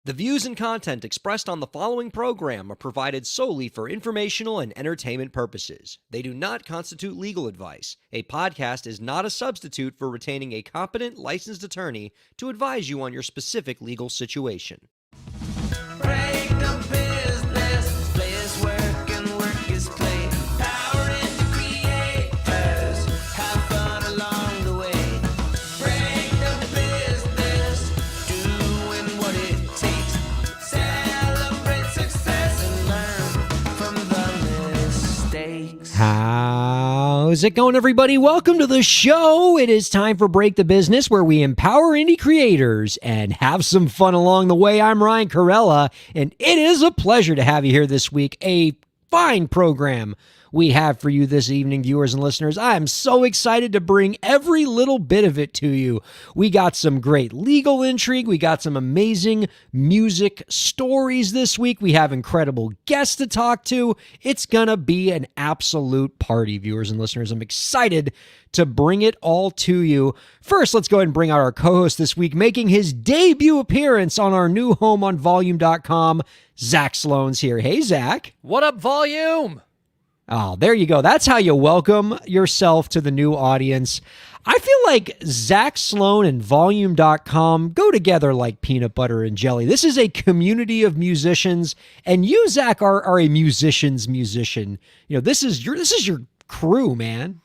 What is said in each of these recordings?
The views and content expressed on the following program are provided solely for informational and entertainment purposes. They do not constitute legal advice. A podcast is not a substitute for retaining a competent, licensed attorney to advise you on your specific legal situation. Break the business, play is work and work is play. Power into creators, have fun along the way. Break the business, doing what it takes. Celebrate success and learn from the mistakes. How's it going, everybody? Welcome to the show. It is time for Break the Business, where we empower indie creators and have some fun along the way. I'm Ryan Kairalla, and it is a pleasure to have you here this week. A fine program we have for you this evening, viewers and listeners. I am so excited to bring every little bit of it to you. We got some great legal intrigue. We got some amazing music stories this week. We have incredible guests to talk to. It's going to be an absolute party, viewers and listeners. I'm excited to bring it all to you. First, let's go ahead and bring out our co-host this week, making his debut appearance on our new home on Volume.com. Zach Sloan's here. Hey, Zach. What up, Volume? Oh, there you go. That's how you welcome yourself to the new audience. I feel like Zach Sloan and Volume.com go together like peanut butter and jelly. This is a community of musicians, and you, Zach, are a musician's musician. You know, this is your crew, man.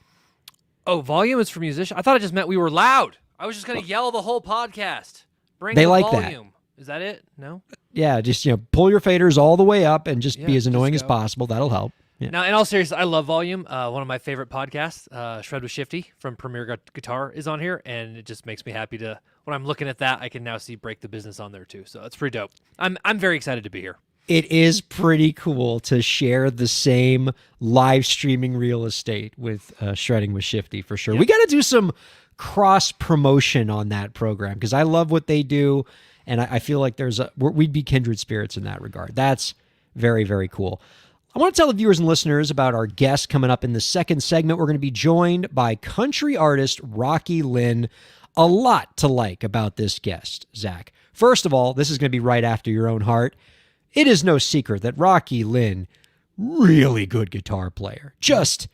Oh, Volume is for musicians? I thought it just meant we were loud. I was just going to yell the whole podcast. Bring They the like that. volume. Is that it? No? Yeah, just pull your faders all the way up and just be as just annoying as go. possible. That'll help. Yeah. Now, in all seriousness, I love Volume. One of my favorite podcasts, Shred with Shifty from Premier Guitar, is on here, and it just makes me happy to, when I'm looking at that, I can now see Break the Business on there too. So it's pretty dope. I'm very excited to be here. It is pretty cool to share the same live streaming real estate with Shredding with Shifty, for sure. Yep. We got to do some cross promotion on that program because I love what they do, and I feel like we'd be kindred spirits in that regard. That's very, very cool. I want to tell the viewers and listeners about our guest coming up in the second segment. We're going to be joined by country artist Rocky Lynn. A lot to like about this guest, Zach. First of all, this is going to be right after your own heart. It is no secret that Rocky Lynn, really good guitar player. Just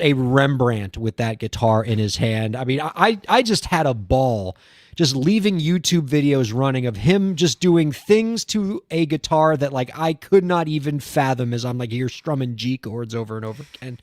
a Rembrandt with that guitar in his hand. I mean, I just had a ball just leaving YouTube videos running of him just doing things to a guitar that like I could not even fathom as I'm like here strumming G chords over and over again.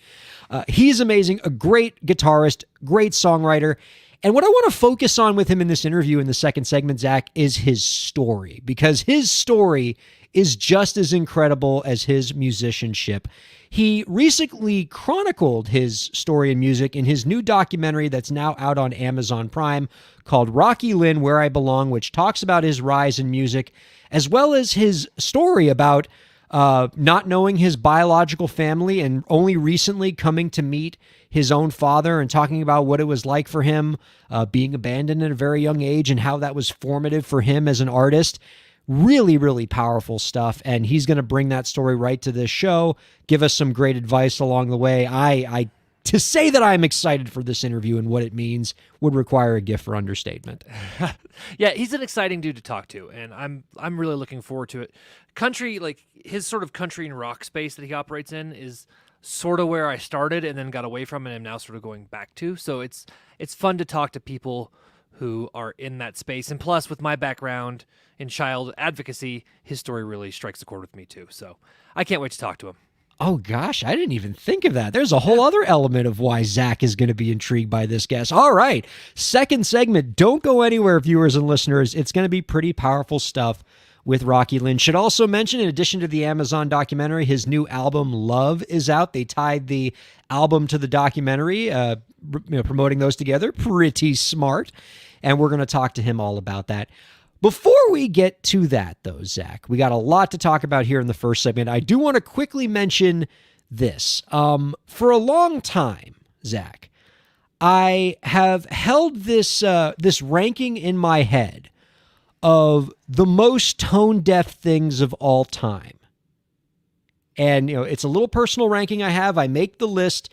He's amazing, a great guitarist, great songwriter. And what I want to focus on with him in this interview in the second segment, Zach, is his story, because his story is just as incredible as his musicianship. He recently chronicled his story in music in his new documentary that's now out on Amazon Prime called Rocky Lynn, Where I Belong, which talks about his rise in music, as well as his story about not knowing his biological family and only recently coming to meet his own father and talking about what it was like for him being abandoned at a very young age and how that was formative for him as an artist. Really, really powerful stuff, and he's going to bring that story right to this show, give us some great advice along the way. I to say that I'm excited for this interview and what it means would require a gift for understatement. Yeah, he's an exciting dude to talk to, and I'm really looking forward to it. Country, like his sort of country and rock space that he operates in is sort of where I started and then got away from and am now sort of going back to. So it's fun to talk to people who are in that space. And plus, with my background in child advocacy, his story really strikes a chord with me too. So I can't wait to talk to him. Oh gosh, I didn't even think of that. There's a whole other element of why Zach is going to be intrigued by this guest. All right, second segment. Don't go anywhere, viewers and listeners. It's going to be pretty powerful stuff with Rocky Lynn. Should also mention, in addition to the Amazon documentary, his new album Love is out. They tied the album to the documentary, promoting those together. Pretty smart. And we're going to talk to him all about that. Before we get to that, though, Zach, we got a lot to talk about here in the first segment. I do want to quickly mention this. For a long time, Zach, I have held this ranking in my head of the most tone-deaf things of all time. And, it's a little personal ranking I have. I make the list.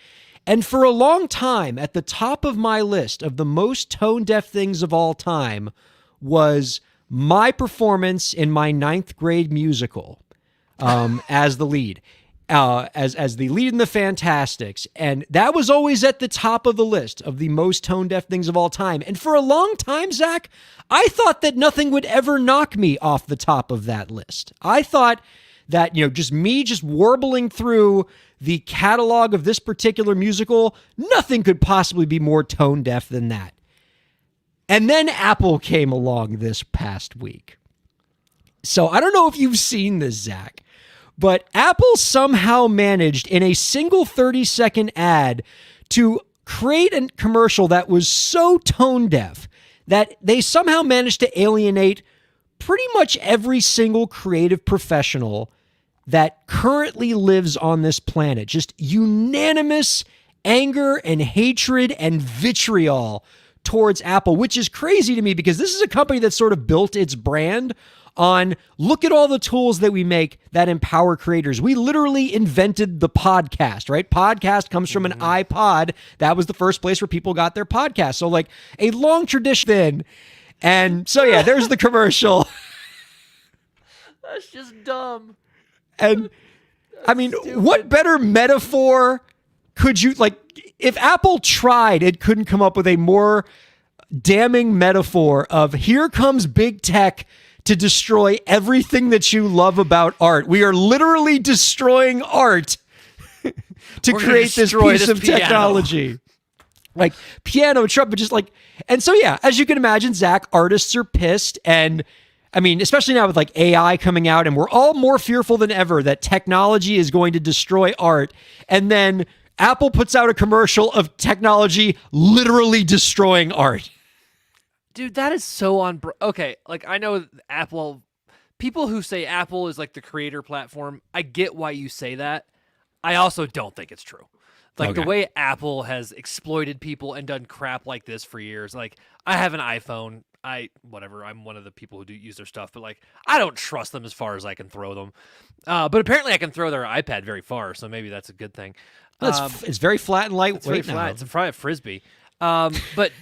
And for a long time, at the top of my list of the most tone-deaf things of all time was my performance in my 9th grade musical as the lead. As the lead in the Fantastics, and that was always at the top of the list of the most tone-deaf things of all time. And for a long time, Zach, I thought that nothing would ever knock me off the top of that list. I thought that, just me just warbling through the catalog of this particular musical, nothing could possibly be more tone-deaf than that. And then Apple came along this past week. So I don't know if you've seen this, Zach, but Apple somehow managed in a single 30-second ad to create a commercial that was so tone deaf that they somehow managed to alienate pretty much every single creative professional that currently lives on this planet. Just unanimous anger and hatred and vitriol towards Apple, which is crazy to me because this is a company that sort of built its brand on look at all the tools that we make that empower creators. We literally invented the podcast, right? Podcast comes from an iPod. That was the first place where people got their podcast. So like a long tradition then. And so yeah, there's the commercial. That's just dumb. And I mean, what better metaphor could you like if Apple tried, it couldn't come up with a more damning metaphor of here comes big tech to destroy everything that you love about art. We are literally destroying art to create this piece of technology. Like piano, trumpet, just like, and so yeah, as you can imagine, Zach, artists are pissed. And I mean, especially now with like AI coming out, and we're all more fearful than ever that technology is going to destroy art. And then Apple puts out a commercial of technology literally destroying art. Dude, that is so on. Okay, like I know Apple, people who say Apple is like the creator platform, I get why you say that. I also don't think it's true. Like the way Apple has exploited people and done crap like this for years. Like I have an iPhone. I'm one of the people who do use their stuff, but like I don't trust them as far as I can throw them. But apparently I can throw their iPad very far, so maybe that's a good thing. It's very flat and lightweight. It's very flat. It's probably a frisbee. But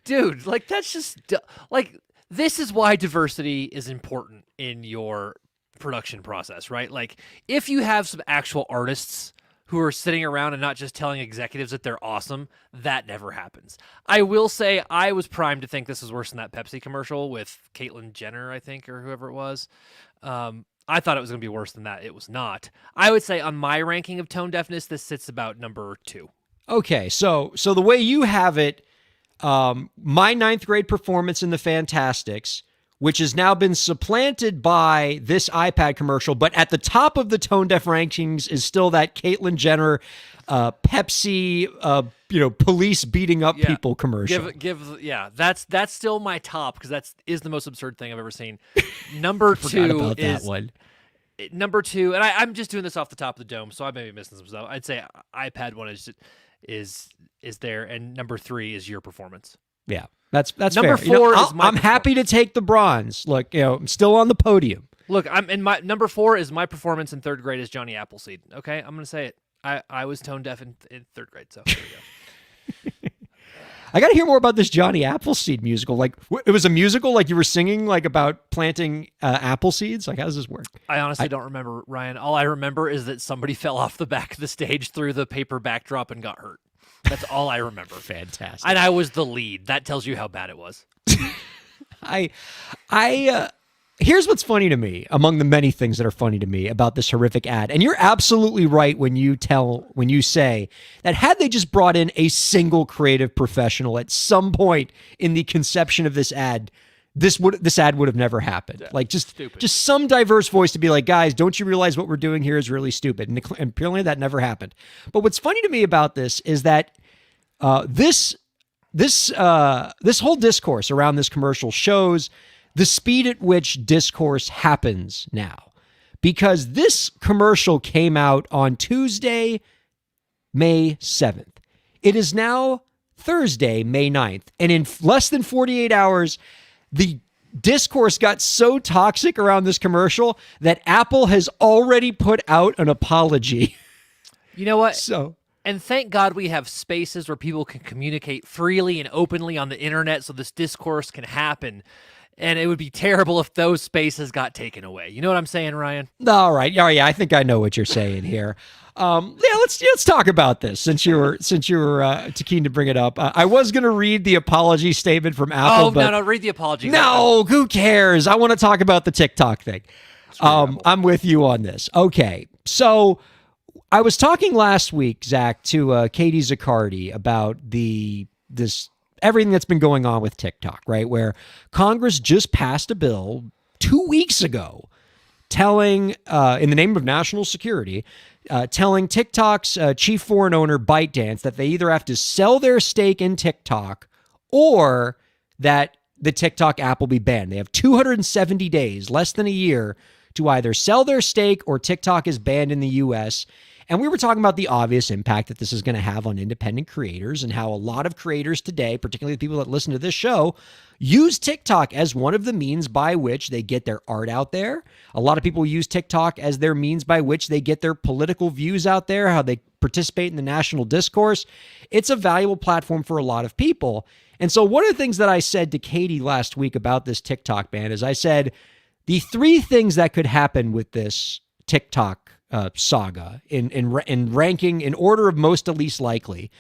dude, like that's just like this is why diversity is important in your production process, right? Like if you have some actual artists who are sitting around and not just telling executives that they're awesome, that never happens. I will say I was primed to think this was worse than that Pepsi commercial with Caitlyn Jenner, I think, or whoever it was. I thought it was going to be worse than that. It was not. I would say on my ranking of tone deafness, this sits about number 2. Okay, so the way you have it, my 9th grade performance in the Fantastics, which has now been supplanted by this iPad commercial, but at the top of the tone deaf rankings is still that Caitlyn Jenner, Pepsi, police beating up people commercial. That's still my top because that is the most absurd thing I've ever seen. Number 2 is that one. Number 2, and I'm just doing this off the top of the dome, so I may be missing some stuff. I'd say iPad one is there, and number 3 is your performance. Yeah, that's number fair. 4 is my. I'm happy to take the bronze. Look, I'm still on the podium. Look, I'm in my number 4 is my performance in 3rd grade as Johnny Appleseed. Okay, I'm gonna say it. I was tone deaf in 3rd grade, so there we go. I got to hear more about this Johnny Appleseed musical. Like, it was a musical, like you were singing, like about planting apple seeds. Like, how does this work? I honestly don't remember, Ryan. All I remember is that somebody fell off the back of the stage through the paper backdrop and got hurt. That's all I remember. Fantastic. And I was the lead. That tells you how bad it was. Here's what's funny to me, among the many things that are funny to me about this horrific ad. And you're absolutely right when you say that had they just brought in a single creative professional at some point in the conception of this ad, this ad would have never happened. Yeah, like just some diverse voice to be like, guys, don't you realize what we're doing here is really stupid? And apparently that never happened. But what's funny to me about this is that this whole discourse around this commercial shows the speed at which discourse happens now. Because this commercial came out on Tuesday, May 7th. It is now Thursday, May 9th. And in less than 48 hours, the discourse got so toxic around this commercial that Apple has already put out an apology. You know what? And thank God we have spaces where people can communicate freely and openly on the internet so this discourse can happen. And it would be terrible if those spaces got taken away. You know what I'm saying, Ryan? All right. Oh yeah, I think I know what you're saying here. Let's talk about this since you were too keen to bring it up. I was going to read the apology statement from Apple. Oh, but no, read the apology. No, who cares? I want to talk about the TikTok thing. I'm with you on this. Okay, so I was talking last week, Zach, to Katie Zaccardi about this everything that's been going on with TikTok, right? Where Congress just passed a bill 2 weeks ago telling, in the name of national security, telling TikTok's chief foreign owner, ByteDance, that they either have to sell their stake in TikTok or that the TikTok app will be banned. They have 270 days, less than a year, to either sell their stake or TikTok is banned in the U.S. And we were talking about the obvious impact that this is going to have on independent creators and how a lot of creators today, particularly the people that listen to this show, use TikTok as one of the means by which they get their art out there. A lot of people use TikTok as their means by which they get their political views out there, how they participate in the national discourse. It's a valuable platform for a lot of people. And so one of the things that I said to Katie last week about this TikTok ban is I said, the three things that could happen with this TikTok saga in ranking in order of most to least likely.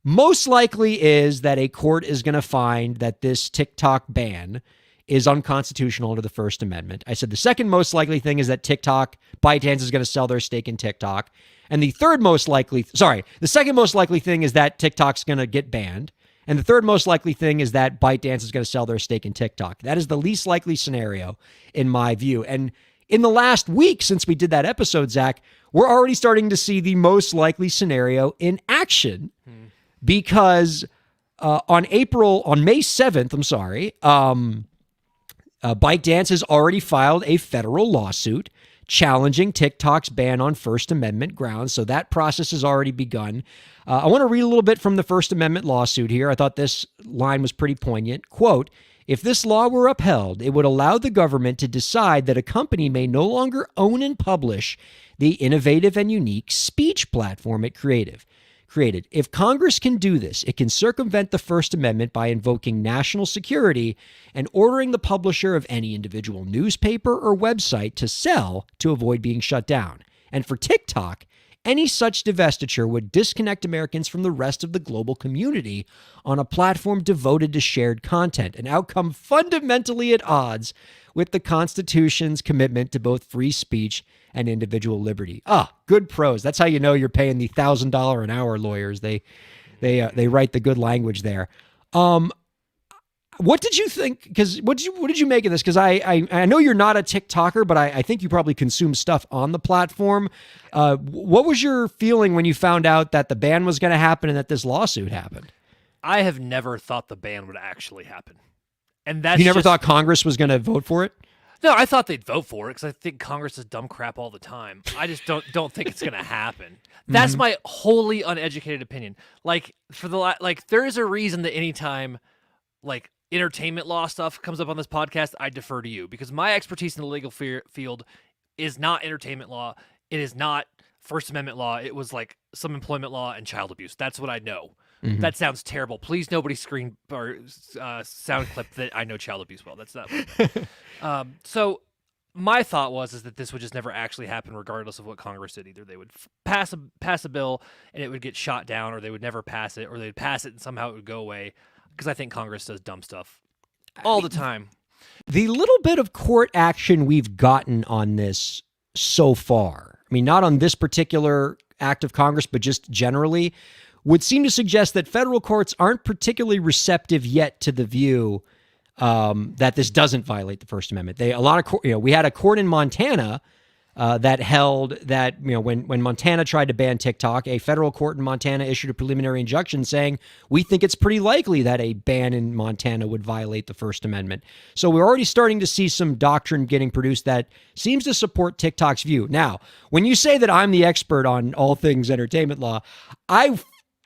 Most likely is that a court is going to find that this TikTok ban is unconstitutional under the First Amendment. I said the second most likely thing is that ByteDance is going to sell their stake in TikTok. And the second most likely thing is that TikTok's going to get banned. And the third most likely thing is that ByteDance is going to sell their stake in TikTok. That is the least likely scenario in my view. And in the last week since we did that episode, Zach, we're already starting to see the most likely scenario in action because on May 7th, ByteDance has already filed a federal lawsuit challenging TikTok's ban on First Amendment grounds. So that process has already begun. I want to read a little bit from the First Amendment lawsuit here. I thought this line was pretty poignant. Quote, "If this law were upheld, it would allow the government to decide that a company may no longer own and publish the innovative and unique speech platform it created. If Congress can do this, it can circumvent the First Amendment by invoking national security and ordering the publisher of any individual newspaper or website to sell to avoid being shut down. And for TikTok, any such divestiture would disconnect Americans from the rest of the global community on a platform devoted to shared content, an outcome fundamentally at odds with the Constitution's commitment to both free speech and individual liberty." Good prose. That's how you know you're paying the $1,000 an hour lawyers. They write the good language there. What did you think? Because what did you make of this? Because I know you're not a TikToker, but I think you probably consume stuff on the platform. What was your feeling when you found out that the ban was going to happen and that this lawsuit happened? I have never thought the ban would actually happen. And that's You never thought Congress was going to vote for it? No, I thought they'd vote for it because I think Congress is dumb crap all the time. I just don't think it's going to happen. That's my wholly uneducated opinion. Like there is a reason that anytime like entertainment law stuff comes up on this podcast, I defer to you because my expertise in the legal field is not entertainment law. It is not First Amendment law. It was like some employment law and child abuse. That's what I know. That sounds terrible. Please, nobody screen or sound clip that I know child abuse well. That's not. So my thought is that this would just never actually happen, regardless of what Congress did. Either they would pass a bill and it would get shot down, or they would never pass it, or they'd pass it and somehow it would go away. Because I think Congress does dumb stuff all the time. The little bit of court action we've gotten on this so far, I mean, not on this particular act of Congress, but just generally, would seem to suggest that federal courts aren't particularly receptive yet to the view that this doesn't violate the First Amendment. We had a court in Montana that held that, when Montana tried to ban TikTok, a federal court in Montana issued a preliminary injunction saying, we think it's pretty likely that a ban in Montana would violate the First Amendment. So we're already starting to see some doctrine getting produced that seems to support TikTok's view. Now, when you say that I'm the expert on all things entertainment law, I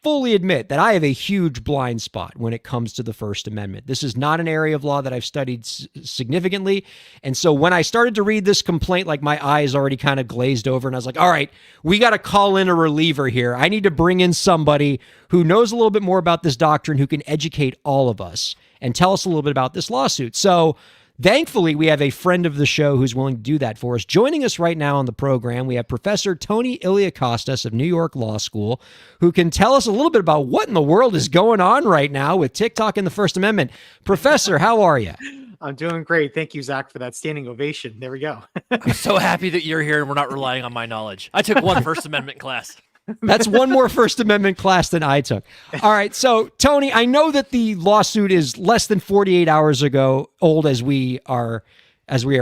fully admit that I have a huge blind spot when it comes to the First Amendment. This is not an area of law that I've studied significantly. And so when I started to read this complaint, like my eyes already kind of glazed over and I was like, all right, we got to call in a reliever here. I need to bring in somebody who knows a little bit more about this doctrine, who can educate all of us and tell us a little bit about this lawsuit. So Thankfully, we have a friend of the show who's willing to do that for us. Joining us right now on the program, we have Professor Tony Iliakostas of New York Law School, who can tell us a little bit about what in the world is going on right now with TikTok and the First Amendment. Professor, how are you? I'm doing great. Thank you, Zach, for that standing ovation. There we go. I'm so happy that you're here and we're not relying on my knowledge. I took one First Amendment class. That's one more First Amendment class than I took. All right. So, Tony, I know that the lawsuit is less than 48 hours ago old as we are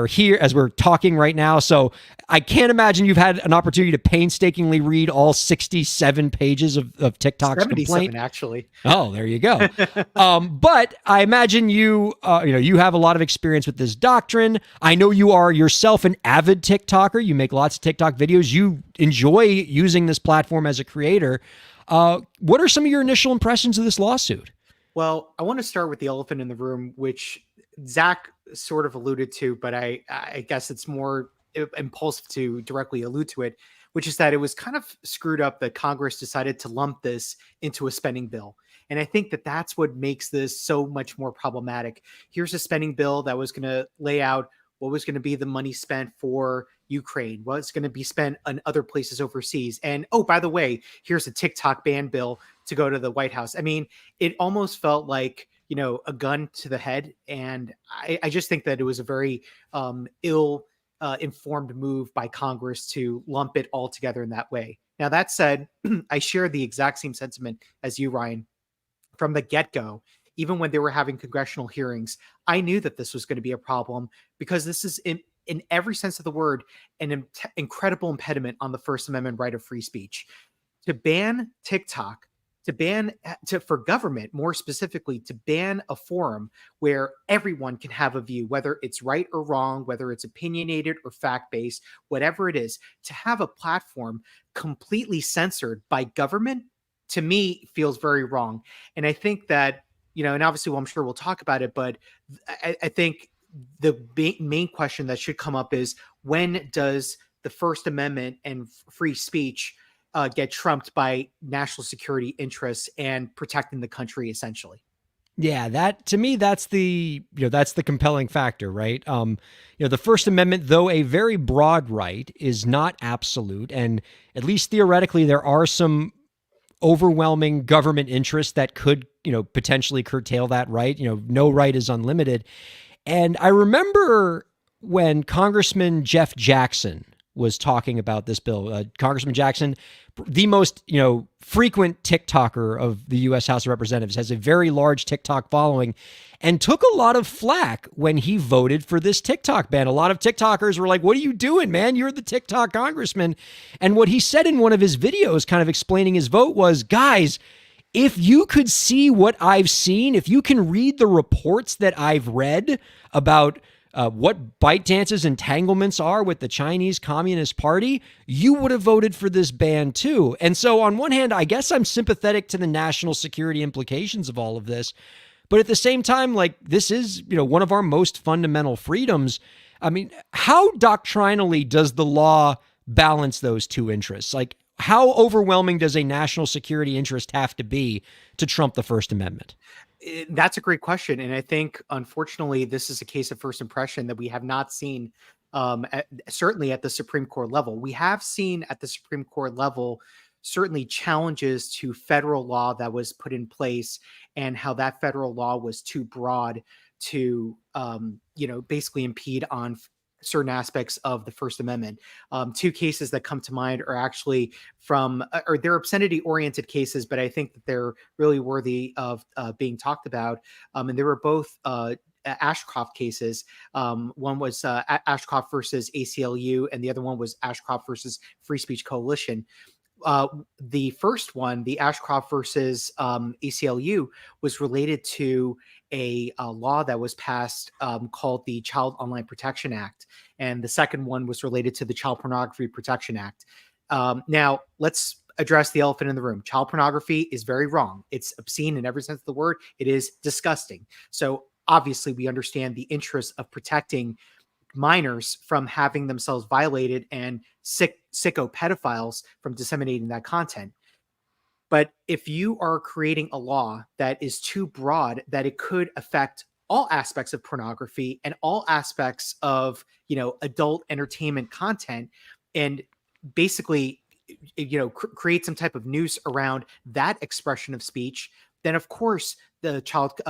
here, as we're talking right now. So I can't imagine you've had an opportunity to painstakingly read all 67 pages of TikTok's 77, complaint. actually. Oh, there you go. But I imagine you have a lot of experience with this doctrine. I know you are yourself an avid TikToker. You make lots of TikTok videos. You enjoy using this platform as a creator. What are some of your initial impressions of this lawsuit? Well, I want to start with the elephant in the room, which Zach sort of alluded to, but I guess it's more impulsive to directly allude to it, which is that it was kind of screwed up that Congress decided to lump this into a spending bill. And I think that that's what makes this so much more problematic. Here's a spending bill that was going to lay out what was going to be the money spent for Ukraine, what's going to be spent on other places overseas. And, oh, by the way, here's a TikTok ban bill to go to the White House. I mean, it almost felt like, a gun to the head. And I just think that it was a very ill informed move by Congress to lump it all together in that way. Now, that said, I share the exact same sentiment as you, Ryan. From the get-go, even when they were having congressional hearings, I knew that this was going to be a problem because this is in every sense of the word, an incredible impediment on the First Amendment right of free speech. To ban TikTok, for government, more specifically, to ban a forum where everyone can have a view, whether it's right or wrong, whether it's opinionated or fact-based, whatever it is, to have a platform completely censored by government, to me, feels very wrong. And I think that, and obviously, well, I'm sure we'll talk about it, but I think the main question that should come up is, when does the First Amendment and free speech get trumped by national security interests and protecting the country, essentially? Yeah, that to me, that's the compelling factor, right? The First Amendment, though a very broad right, is not absolute, and at least theoretically, there are some overwhelming government interests that could, potentially curtail that right. No right is unlimited. And I remember when Congressman Jeff Jackson was talking about this bill. Congressman Jackson, the most, frequent TikToker of the U.S. House of Representatives, has a very large TikTok following and took a lot of flack when he voted for this TikTok ban. A lot of TikTokers were like, what are you doing, man? You're the TikTok congressman. And what he said in one of his videos kind of explaining his vote was, guys, if you could see what I've seen, if you can read the reports that I've read about what ByteDance's entanglements are with the Chinese Communist Party, you would have voted for this ban too. And so on one hand, I guess I'm sympathetic to the national security implications of all of this. But at the same time, this is, one of our most fundamental freedoms. I mean, how doctrinally does the law balance those two interests? How overwhelming does a national security interest have to be to trump the First Amendment? That's a great question. And I think, unfortunately, this is a case of first impression that we have not seen, certainly at the Supreme Court level. We have seen at the Supreme Court level, certainly challenges to federal law that was put in place and how that federal law was too broad to, basically impede on certain aspects of the First Amendment. Two cases that come to mind are actually they're obscenity-oriented cases, but I think that they're really worthy of being talked about. And they were both Ashcroft cases. One was Ashcroft versus ACLU, and the other one was Ashcroft versus Free Speech Coalition. The first one, the Ashcroft versus ACLU, was related to a law that was passed called the Child Online Protection Act. And the second one was related to the Child Pornography Protection Act. Now, let's address the elephant in the room. Child pornography is very wrong. It's obscene in every sense of the word. It is disgusting. So obviously, we understand the interest of protecting minors from having themselves violated and sicko pedophiles from disseminating that content. But if you are creating a law that is too broad that it could affect all aspects of pornography and all aspects of, adult entertainment content, and basically, create some type of noose around that expression of speech, then of course the Child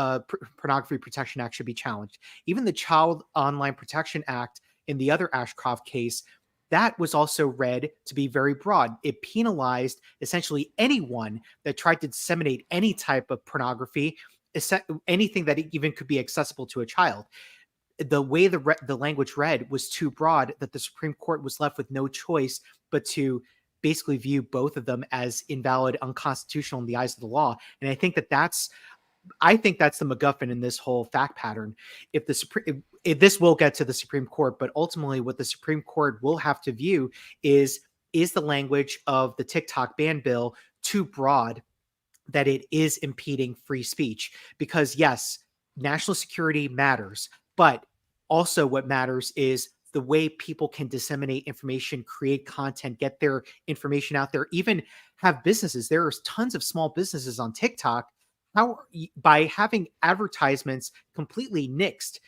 Pornography Protection Act should be challenged. Even the Child Online Protection Act in the other Ashcroft case, that was also read to be very broad. It penalized essentially anyone that tried to disseminate any type of pornography, anything that even could be accessible to a child. The way the language read was too broad that the Supreme Court was left with no choice but to basically view both of them as invalid, unconstitutional in the eyes of the law. And I think that's the MacGuffin in this whole fact pattern. If this will get to the Supreme Court, but ultimately what the Supreme Court will have to view is the language of the TikTok ban bill too broad that it is impeding free speech? Because yes, national security matters, but also what matters is the way people can disseminate information, create content, get their information out there, even have businesses. There are tons of small businesses on TikTok. How, by having advertisements completely nixed,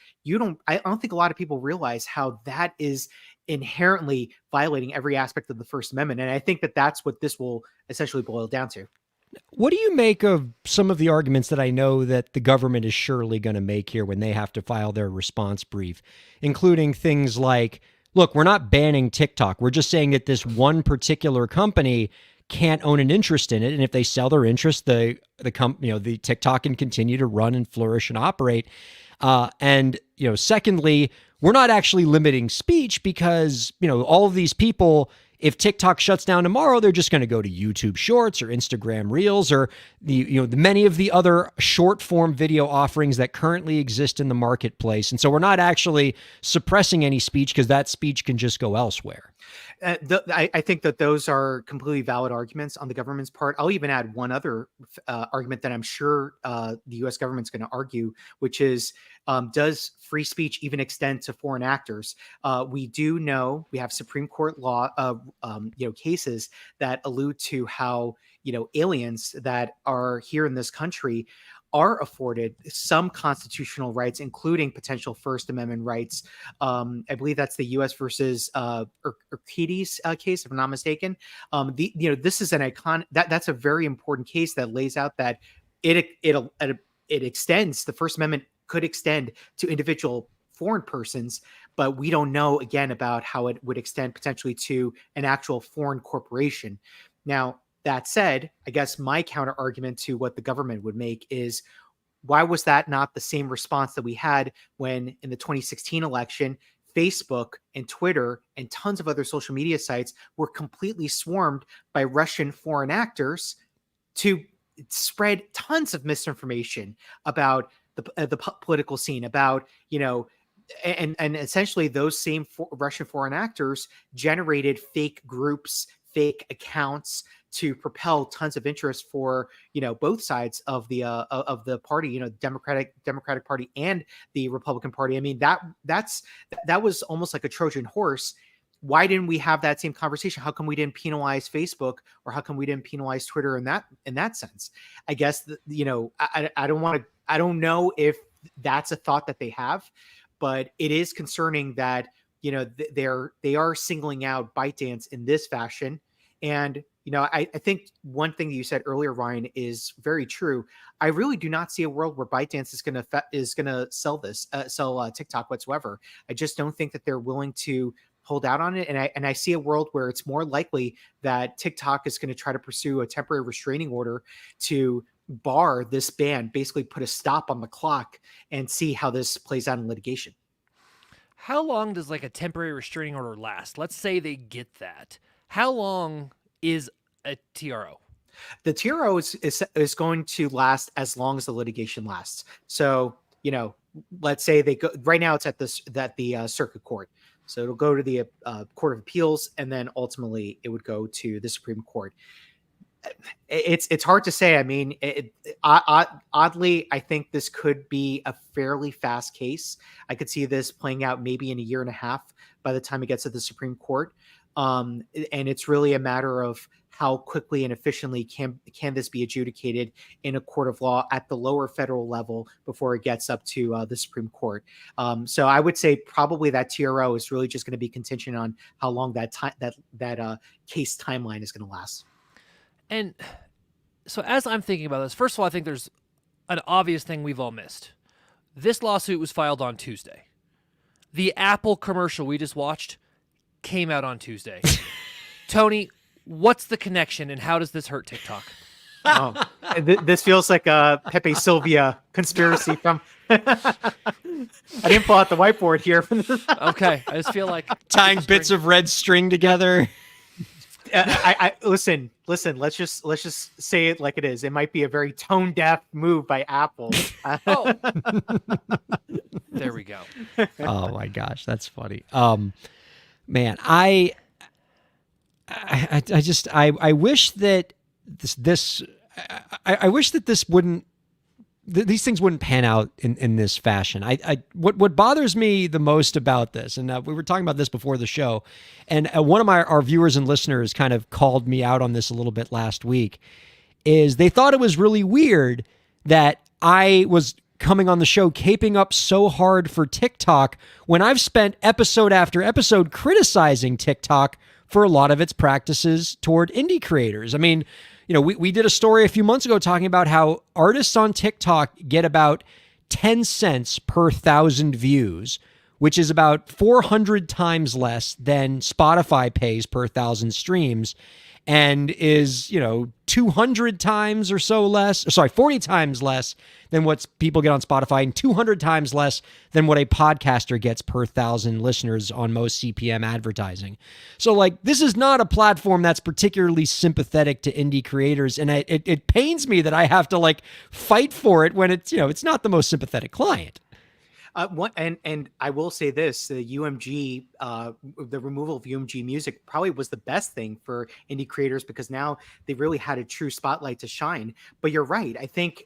I don't think a lot of people realize how that is inherently violating every aspect of the First Amendment. And I think that that's what this will essentially boil down to. What do you make of some of the arguments that I know that the government is surely going to make here when they have to file their response brief, including things like, look, we're not banning TikTok. We're just saying that this one particular company can't own an interest in it, and if they sell their interest, the TikTok can continue to run and flourish and operate. And secondly, we're not actually limiting speech because all of these people, if TikTok shuts down tomorrow, they're just going to go to YouTube Shorts or Instagram Reels or the many of the other short form video offerings that currently exist in the marketplace. And so we're not actually suppressing any speech because that speech can just go elsewhere. I think that those are completely valid arguments on the government's part. I'll even add one other argument that I'm sure the U.S. government's going to argue, which is, does free speech even extend to foreign actors? We do know we have Supreme Court law, cases that allude to how aliens that are here in this country are afforded some constitutional rights, including potential First Amendment rights. I believe that's the U.S. versus Urquides case, if I'm not mistaken. This is an icon that's a very important case that lays out that it extends. The First Amendment could extend to individual foreign persons, but we don't know again about how it would extend potentially to an actual foreign corporation. Now, that said, I guess my counter argument to what the government would make is, why was that not the same response that we had when in the 2016 election, Facebook and Twitter and tons of other social media sites were completely swarmed by Russian foreign actors to spread tons of misinformation about the political scene, about, and essentially those same Russian foreign actors generated fake groups, fake accounts to propel tons of interest for both sides of the party, Democratic Party and the Republican Party. I mean, that was almost like a Trojan horse. Why didn't we have that same conversation? How come we didn't penalize Facebook, or how come we didn't penalize Twitter in that sense? I guess I don't know if that's a thought that they have, but it is concerning that they are singling out ByteDance in this fashion. And I think one thing that you said earlier, Ryan, is very true. I really do not see a world where ByteDance is gonna sell TikTok whatsoever. I just don't think that they're willing to hold out on it. And I see a world where it's more likely that TikTok is going to try to pursue a temporary restraining order to bar this ban, basically put a stop on the clock, and see how this plays out in litigation. How long does like a temporary restraining order last? Let's say they get that. How long is a TRO? The TRO is going to last as long as the litigation lasts. So, let's say they go right now. It's at the circuit court. So it'll go to the Court of Appeals, and then ultimately it would go to the Supreme Court. It's hard to say. I mean, oddly, I think this could be a fairly fast case. I could see this playing out maybe in a year and a half by the time it gets to the Supreme Court. And it's really a matter of how quickly and efficiently can this be adjudicated in a court of law at the lower federal level before it gets up to the Supreme Court. So I would say probably that TRO is really just going to be contingent on how long that case timeline is going to last. And so as I'm thinking about this, first of all, I think there's an obvious thing we've all missed. This lawsuit was filed on Tuesday. The Apple commercial we just watched came out on Tuesday. Tony, what's the connection and how does this hurt TikTok? Oh, this feels like a Pepe Sylvia conspiracy from. I didn't pull out the whiteboard here. Okay, I just feel like Tying bits of red string together. I listen. Let's just say it like it is. It might be a very tone deaf move by Apple. Oh, there we go. Oh my gosh, that's funny. Man, I wish that I wish that this wouldn't. These things wouldn't pan out in this fashion. What bothers me the most about this, and we were talking about this before the show, and one of our viewers and listeners kind of called me out on this a little bit last week, is they thought it was really weird that I was coming on the show caping up so hard for TikTok when I've spent episode after episode criticizing TikTok for a lot of its practices toward indie creators. I mean, we did a story a few months ago talking about how artists on TikTok get about 10 cents per 1,000 views, which is about 400 times less than Spotify pays per 1,000 streams, and is, 200 times or so less, 40 times less than what people get on Spotify, and 200 times less than what a podcaster gets per 1,000 listeners on most CPM advertising. So this is not a platform that's particularly sympathetic to indie creators. And it pains me that I have to fight for it when it's not the most sympathetic client. And I will say this: the UMG, the removal of UMG music probably was the best thing for indie creators, because now they really had a true spotlight to shine. But you're right. I think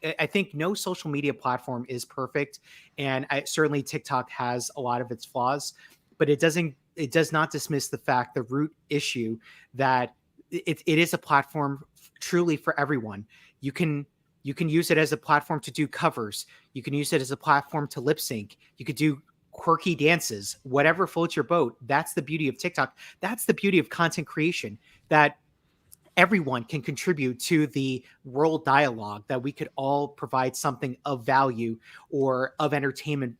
no social media platform is perfect, and certainly TikTok has a lot of its flaws. But it does not dismiss the root issue that it is a platform truly for everyone. You can use it as a platform to do covers. You can use it as a platform to lip sync. You could do quirky dances, whatever floats your boat. That's the beauty of TikTok. That's the beauty of content creation, that everyone can contribute to the world dialogue, that we could all provide something of value or of entertainment,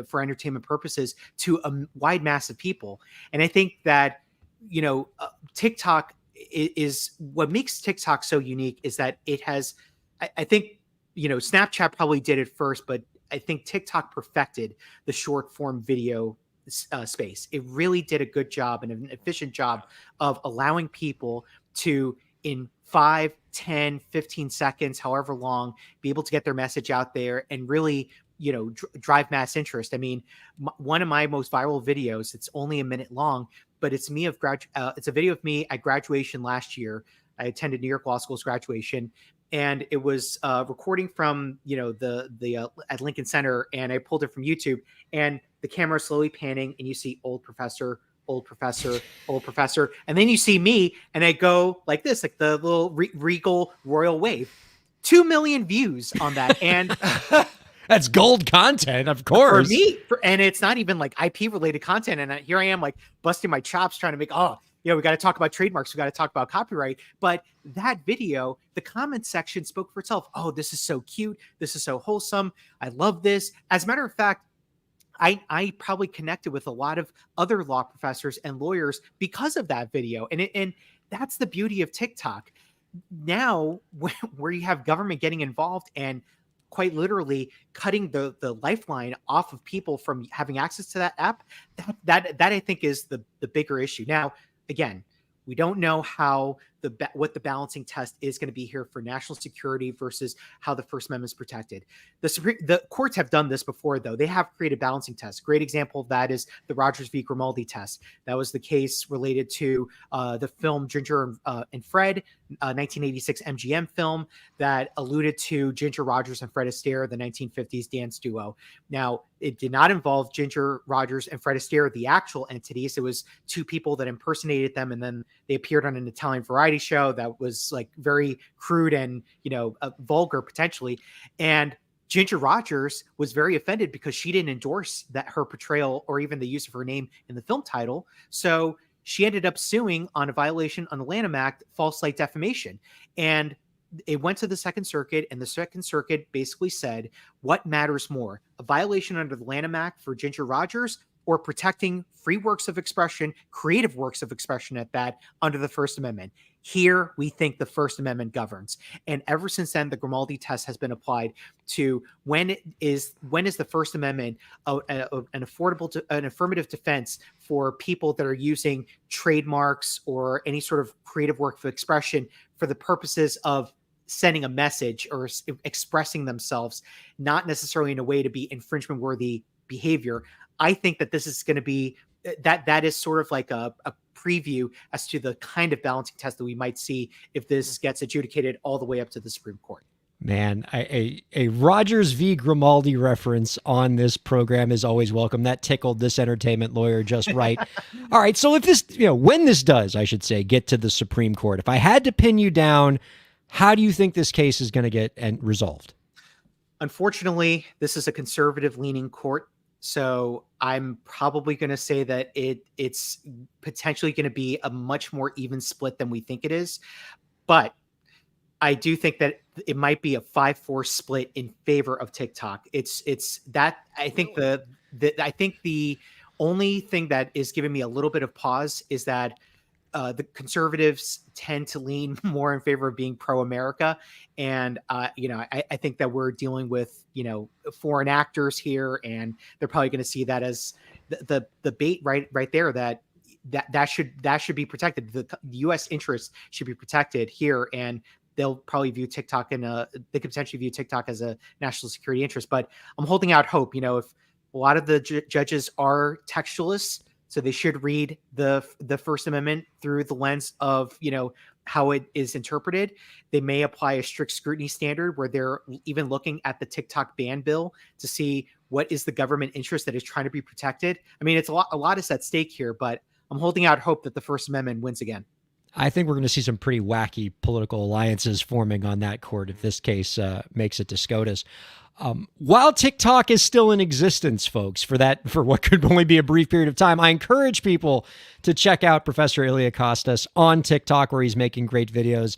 for entertainment purposes to a wide mass of people. And I think that, TikTok is what makes TikTok so unique is that it has, I think, Snapchat probably did it first, but I think TikTok perfected the short form video space. It really did a good job and an efficient job of allowing people to, in 5, 10, 15 seconds, however long, be able to get their message out there and really, drive mass interest. I mean, one of my most viral videos, it's only a minute long, but it's it's a video of me at graduation last year. I attended New York Law School's graduation, and it was recording from the at Lincoln Center, and I pulled it from YouTube, and the camera is slowly panning, and you see old professor, and then you see me, and I go like this, like the little regal royal wave. 2 million views on that, and that's gold content, of course. For me, and it's not even IP related content, and here I am busting my chops trying to make we got to talk about trademarks. We got to talk about copyright. But that video, the comment section spoke for itself. Oh, this is so cute. This is so wholesome. I love this. As a matter of fact, I probably connected with a lot of other law professors and lawyers because of that video. And that's the beauty of TikTok. Now, where you have government getting involved and quite literally cutting the lifeline off of people from having access to that app, that I think is the bigger issue. Now, again, we don't know how what the balancing test is going to be here for national security versus how the First Amendment is protected. The courts have done this before, though. They have created balancing tests. Great example of that is the Rogers v. Grimaldi test. That was the case related to the film Ginger and Fred, 1986 MGM film that alluded to Ginger Rogers and Fred Astaire, the 1950s dance duo. Now, it did not involve Ginger Rogers and Fred Astaire, the actual entities. It was two people that impersonated them, and then they appeared on an Italian variety variety show that was like very crude and, vulgar potentially. And Ginger Rogers was very offended because she didn't endorse that her portrayal or even the use of her name in the film title. So she ended up suing on a violation on the Lanham Act, false light defamation. And it went to the Second Circuit, and the Second Circuit basically said, what matters more, a violation under the Lanham Act for Ginger Rogers or protecting free works of expression, creative works of expression at that, under the First Amendment? Here, we think the First Amendment governs. And ever since then, the Grimaldi test has been applied to when is the First Amendment an affirmative defense for people that are using trademarks or any sort of creative work of expression for the purposes of sending a message or expressing themselves, not necessarily in a way to be infringement-worthy behavior. I think that this is going to be that is sort of like a preview as to the kind of balancing test that we might see if this gets adjudicated all the way up to the Supreme Court. Man, a Rogers v. Grimaldi reference on this program is always welcome. That tickled this entertainment lawyer just right. All right, so if this, when this does, I should say, get to the Supreme Court, if I had to pin you down, how do you think this case is going to get resolved? Unfortunately, this is a conservative-leaning court. So I'm probably going to say that it's potentially going to be a much more even split than we think it is. But I do think that it might be a 5-4 split in favor of TikTok. It's that I think the only thing that is giving me a little bit of pause is that the conservatives tend to lean more in favor of being pro-America. And, I think that we're dealing with, foreign actors here, and they're probably going to see that as the bait right there, that should be protected. The U.S. interests should be protected here. And they'll probably view TikTok they could potentially view TikTok as a national security interest. But I'm holding out hope, if a lot of the judges are textualists, so they should read the First Amendment through the lens of, how it is interpreted. They may apply a strict scrutiny standard where they're even looking at the TikTok ban bill to see what is the government interest that is trying to be protected. I mean, it's a lot is at stake here, but I'm holding out hope that the First Amendment wins again. I think we're going to see some pretty wacky political alliances forming on that court if this case makes it to SCOTUS. While TikTok is still in existence, folks, for what could only be a brief period of time, I encourage people to check out Professor Ilya Kostas on TikTok, where he's making great videos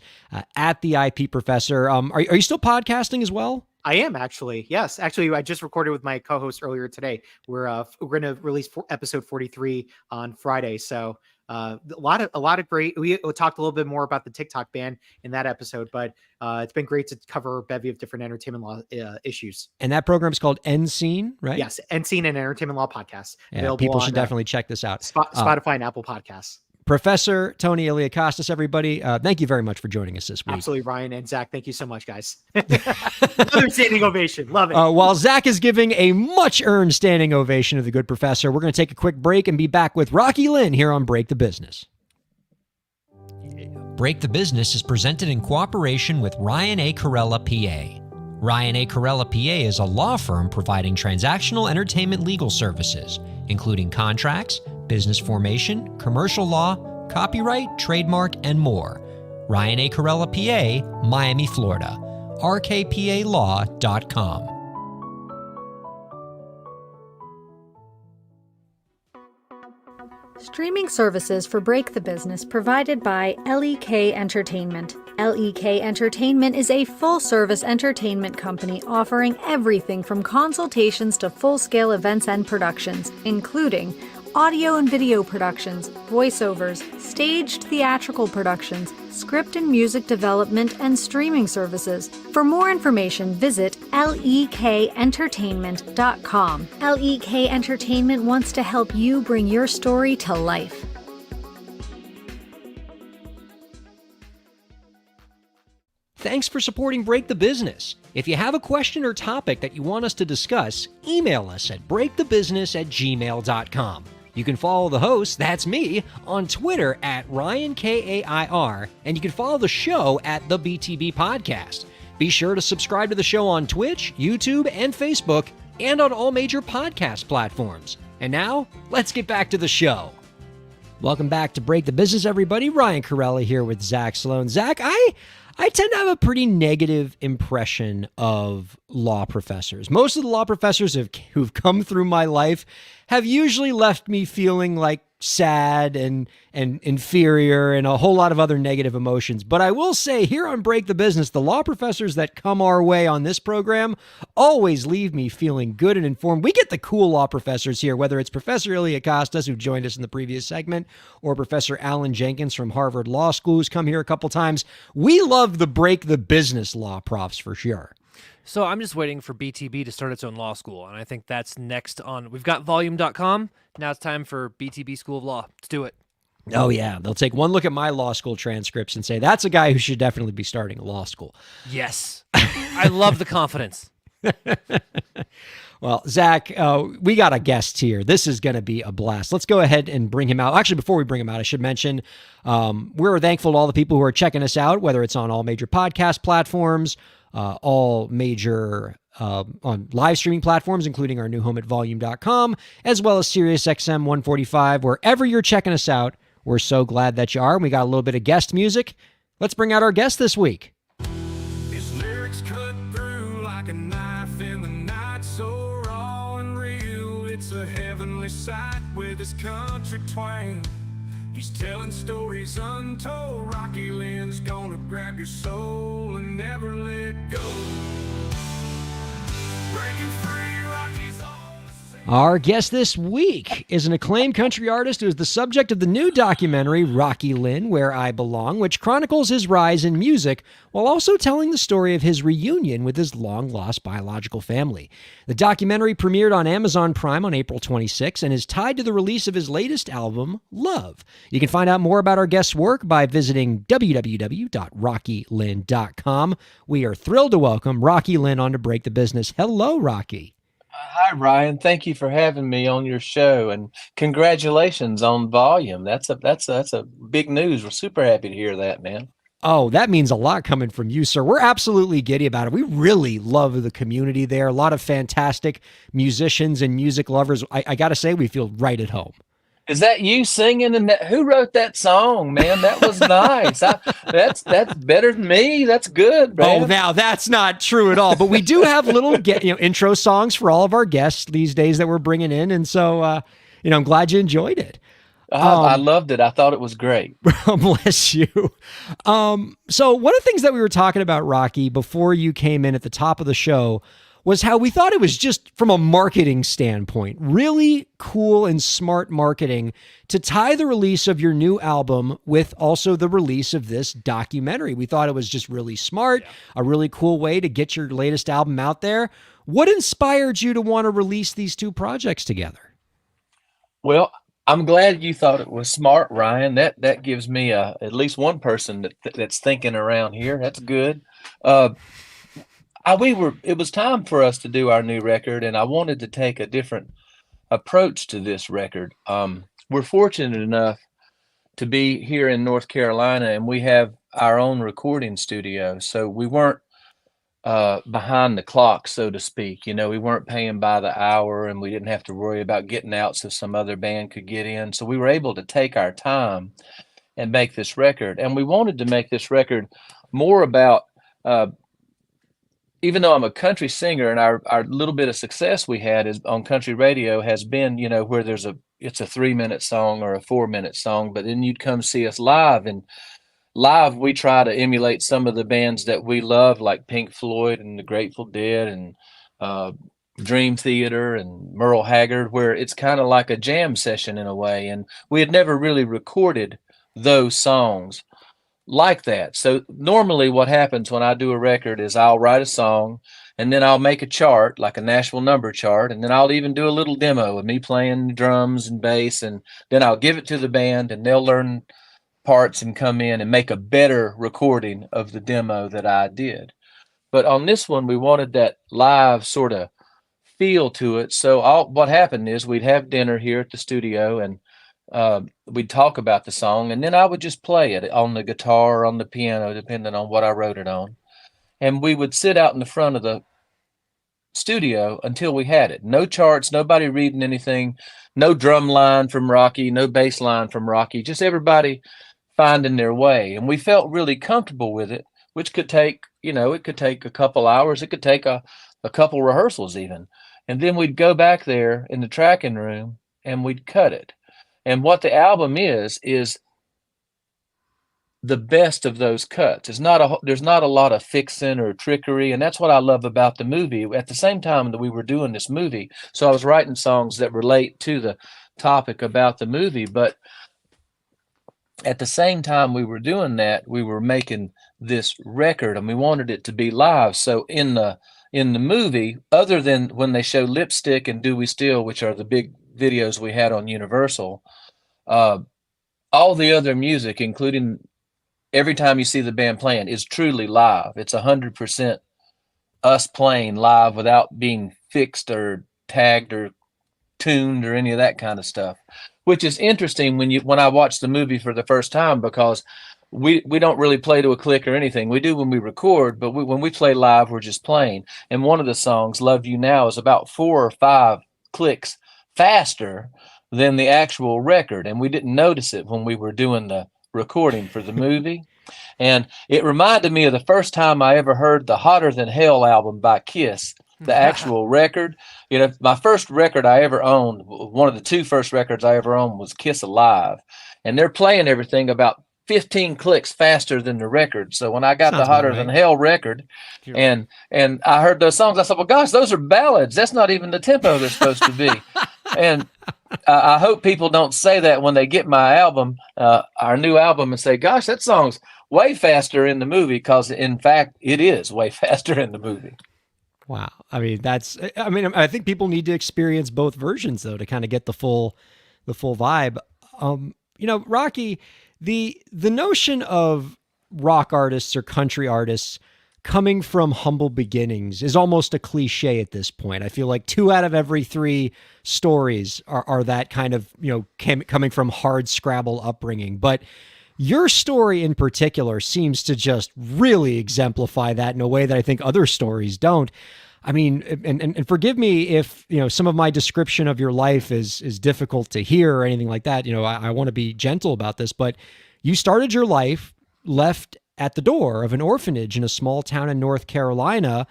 at the IP Professor. Are you still podcasting as well? I am actually. Yes. Actually, I just recorded with my co-host earlier today. We're going to release episode 43 on Friday. So a lot of great. We talked a little bit more about the TikTok ban in that episode, but it's been great to cover a bevy of different entertainment law issues. And that program is called NScene, right? Yes, NScene and Entertainment Law Podcast. Yeah, people should definitely check this out. Spotify and Apple Podcasts. Professor Tony Ilya Kostas, everybody, thank you very much for joining us this week. Absolutely, Ryan and Zach. Thank you so much, guys. Another standing ovation. Love it. While Zach is giving a much-earned standing ovation to the good professor, we're going to take a quick break and be back with Rocky Lynn here on Break the Business. Break the Business is presented in cooperation with Ryan Kairalla, PA. Ryan Kairalla, PA is a law firm providing transactional entertainment legal services, including contracts, business formation, commercial law, copyright, trademark, and more. Ryan Kairalla, PA, Miami, Florida. rkpalaw.com. Streaming services for Break the Business provided by LEK Entertainment. LEK Entertainment is a full-service entertainment company offering everything from consultations to full-scale events and productions, including audio and video productions, voiceovers, staged theatrical productions, script and music development, and streaming services. For more information, visit lekentertainment.com. LEK Entertainment wants to help you bring your story to life. Thanks for supporting Break the Business. If you have a question or topic that you want us to discuss, email us at breakthebusiness@gmail.com. You can follow the host, that's me, on Twitter at Ryan Kair, and you can follow the show at the BTB Podcast. Be sure to subscribe to the show on Twitch, YouTube, and Facebook, and on all major podcast platforms. And now, let's get back to the show. Welcome back to Break the Business, everybody. Ryan Kairalla here with Zach Sloan. Zach, I tend to have a pretty negative impression of law professors. Most of the law professors who've come through my life have usually left me feeling like sad and inferior and a whole lot of other negative emotions. But I will say here on Break the Business, the law professors that come our way on this program always leave me feeling good and informed. We get the cool law professors here, whether it's Professor Ilya Costas, who joined us in the previous segment, or Professor Alan Jenkins from Harvard Law School, who's come here a couple times. We love the Break the Business law profs for sure. So I'm just waiting for BTB to start its own law school, and I think that's next on. We've got volume.com. Now it's time for BTB School of Law. Let's do it. Oh, yeah. They'll take one look at my law school transcripts and say, that's a guy who should definitely be starting a law school. Yes. I love the confidence. Well, Zach, we got a guest here. This is going to be a blast. Let's go ahead and bring him out. Actually, before we bring him out, I should mention we're thankful to all the people who are checking us out, whether it's on all major podcast platforms, all major on live streaming platforms, including our new home at volume.com, as well as SiriusXM 145. Wherever you're checking us out, we're so glad that you are. And we got a little bit of guest music. Let's bring out our guest this week. His lyrics cut through like a knife in the night, so raw and real. It's a heavenly sight with his country twang. He's telling stories untold. Rocky Lynn's gonna grab your soul and never let go. Breaking free, Rocky's on the scene. Our guest this week is an acclaimed country artist who is the subject of the new documentary, Rocky Lynn, Where I Belong, which chronicles his rise in music while also telling the story of his reunion with his long-lost biological family. The documentary premiered on Amazon Prime on April 26 and is tied to the release of his latest album, Love. You can find out more about our guest's work by visiting www.rockylynn.com. We are thrilled to welcome Rocky Lynn on to Break the Business. Hello, Rocky. Hi, Ryan. Thank you for having me on your show, and congratulations on volume. That's a big news. We're super happy to hear that, man. Oh, that means a lot coming from you, sir. We're absolutely giddy about it. We really love the community there. A lot of fantastic musicians and music lovers. I got to say, we feel right at home. Is that you singing? And who wrote that song, man? That was nice. That's better than me. That's good, man. Oh, now that's not true at all. But we do have little intro songs for all of our guests these days that we're bringing in, and so I'm glad you enjoyed it. I loved it. I thought it was great. Bless you. So one of the things that we were talking about, Rocky, before you came in at the top of the show was how we thought it was just from a marketing standpoint, really cool and smart marketing to tie the release of your new album with also the release of this documentary. We thought it was just really smart, a really cool way to get your latest album out there. What inspired you to want to release these two projects together? Well, I'm glad you thought it was smart, Ryan. That gives me at least one person that's thinking around here. That's good. It was time for us to do our new record, and I wanted to take a different approach to this record. We're fortunate enough to be here in North Carolina, and we have our own recording studio. So we weren't behind the clock, so to speak. We weren't paying by the hour, and we didn't have to worry about getting out so some other band could get in. So we were able to take our time and make this record. And we wanted to make this record more about even though I'm a country singer, and our little bit of success we had is on country radio has been, where it's a 3-minute song or a 4-minute song, but then you'd come see us live, and live we try to emulate some of the bands that we love, like Pink Floyd and the Grateful Dead and Dream Theater and Merle Haggard, where it's kind of like a jam session in a way. And we had never really recorded those songs like that. So normally what happens when I do a record is I'll write a song, and then I'll make a chart, like a Nashville number chart, and then I'll even do a little demo of me playing drums and bass, and then I'll give it to the band, and they'll learn parts and come in and make a better recording of the demo that I did. But on this one, we wanted that live sort of feel to it. So what happened is we'd have dinner here at the studio, and we'd talk about the song, and then I would just play it on the guitar or on the piano, depending on what I wrote it on. And we would sit out in the front of the studio until we had it. No charts, nobody reading anything, no drum line from Rocky, no bass line from Rocky, just everybody finding their way. And we felt really comfortable with it, which could take, it could take a couple hours. It could take a couple rehearsals even. And then we'd go back there in the tracking room and we'd cut it. And what the album is the best of those cuts. There's not a lot of fixing or trickery. And that's what I love about the movie. At the same time that we were doing this movie, so I was writing songs that relate to the topic about the movie, but at the same time we were doing that, we were making this record and we wanted it to be live. So in the movie, other than when they show Lipstick and Do We Still, which are the big videos we had on Universal, all the other music, including every time you see the band playing, is truly live. It's 100% us playing live without being fixed or tagged or tuned or any of that kind of stuff, which is interesting when I watched the movie for the first time, because we don't really play to a click or anything. We do when we record, but when we play live, we're just playing. And one of the songs, Love You Now, is about 4 or 5 clicks faster than the actual record. And we didn't notice it when we were doing the recording for the movie. And it reminded me of the first time I ever heard the Hotter Than Hell album by Kiss, the actual record. My first record I ever owned, one of the 2 first records I ever owned, was Kiss Alive. And they're playing everything about 15 clicks faster than the record. So when I got the Hotter Than Hell record and I heard those songs, I said, well, gosh, those are ballads. That's not even the tempo they're supposed to be. And I hope people don't say that when they get my album, our new album, and say, gosh, that song's way faster in the movie, because in fact, it is way faster in the movie. Wow. I think people need to experience both versions though, to kind of get the full vibe. Rocky, the notion of rock artists or country artists coming from humble beginnings is almost a cliche at this point. I feel like 2 out of every 3 stories are that kind of, coming from hard scrabble upbringing. But your story in particular seems to just really exemplify that in a way that I think other stories don't. I mean, and forgive me if, some of my description of your life is difficult to hear or anything like that. I want to be gentle about this, but you started your life, left at the door of an orphanage in a small town in North Carolina.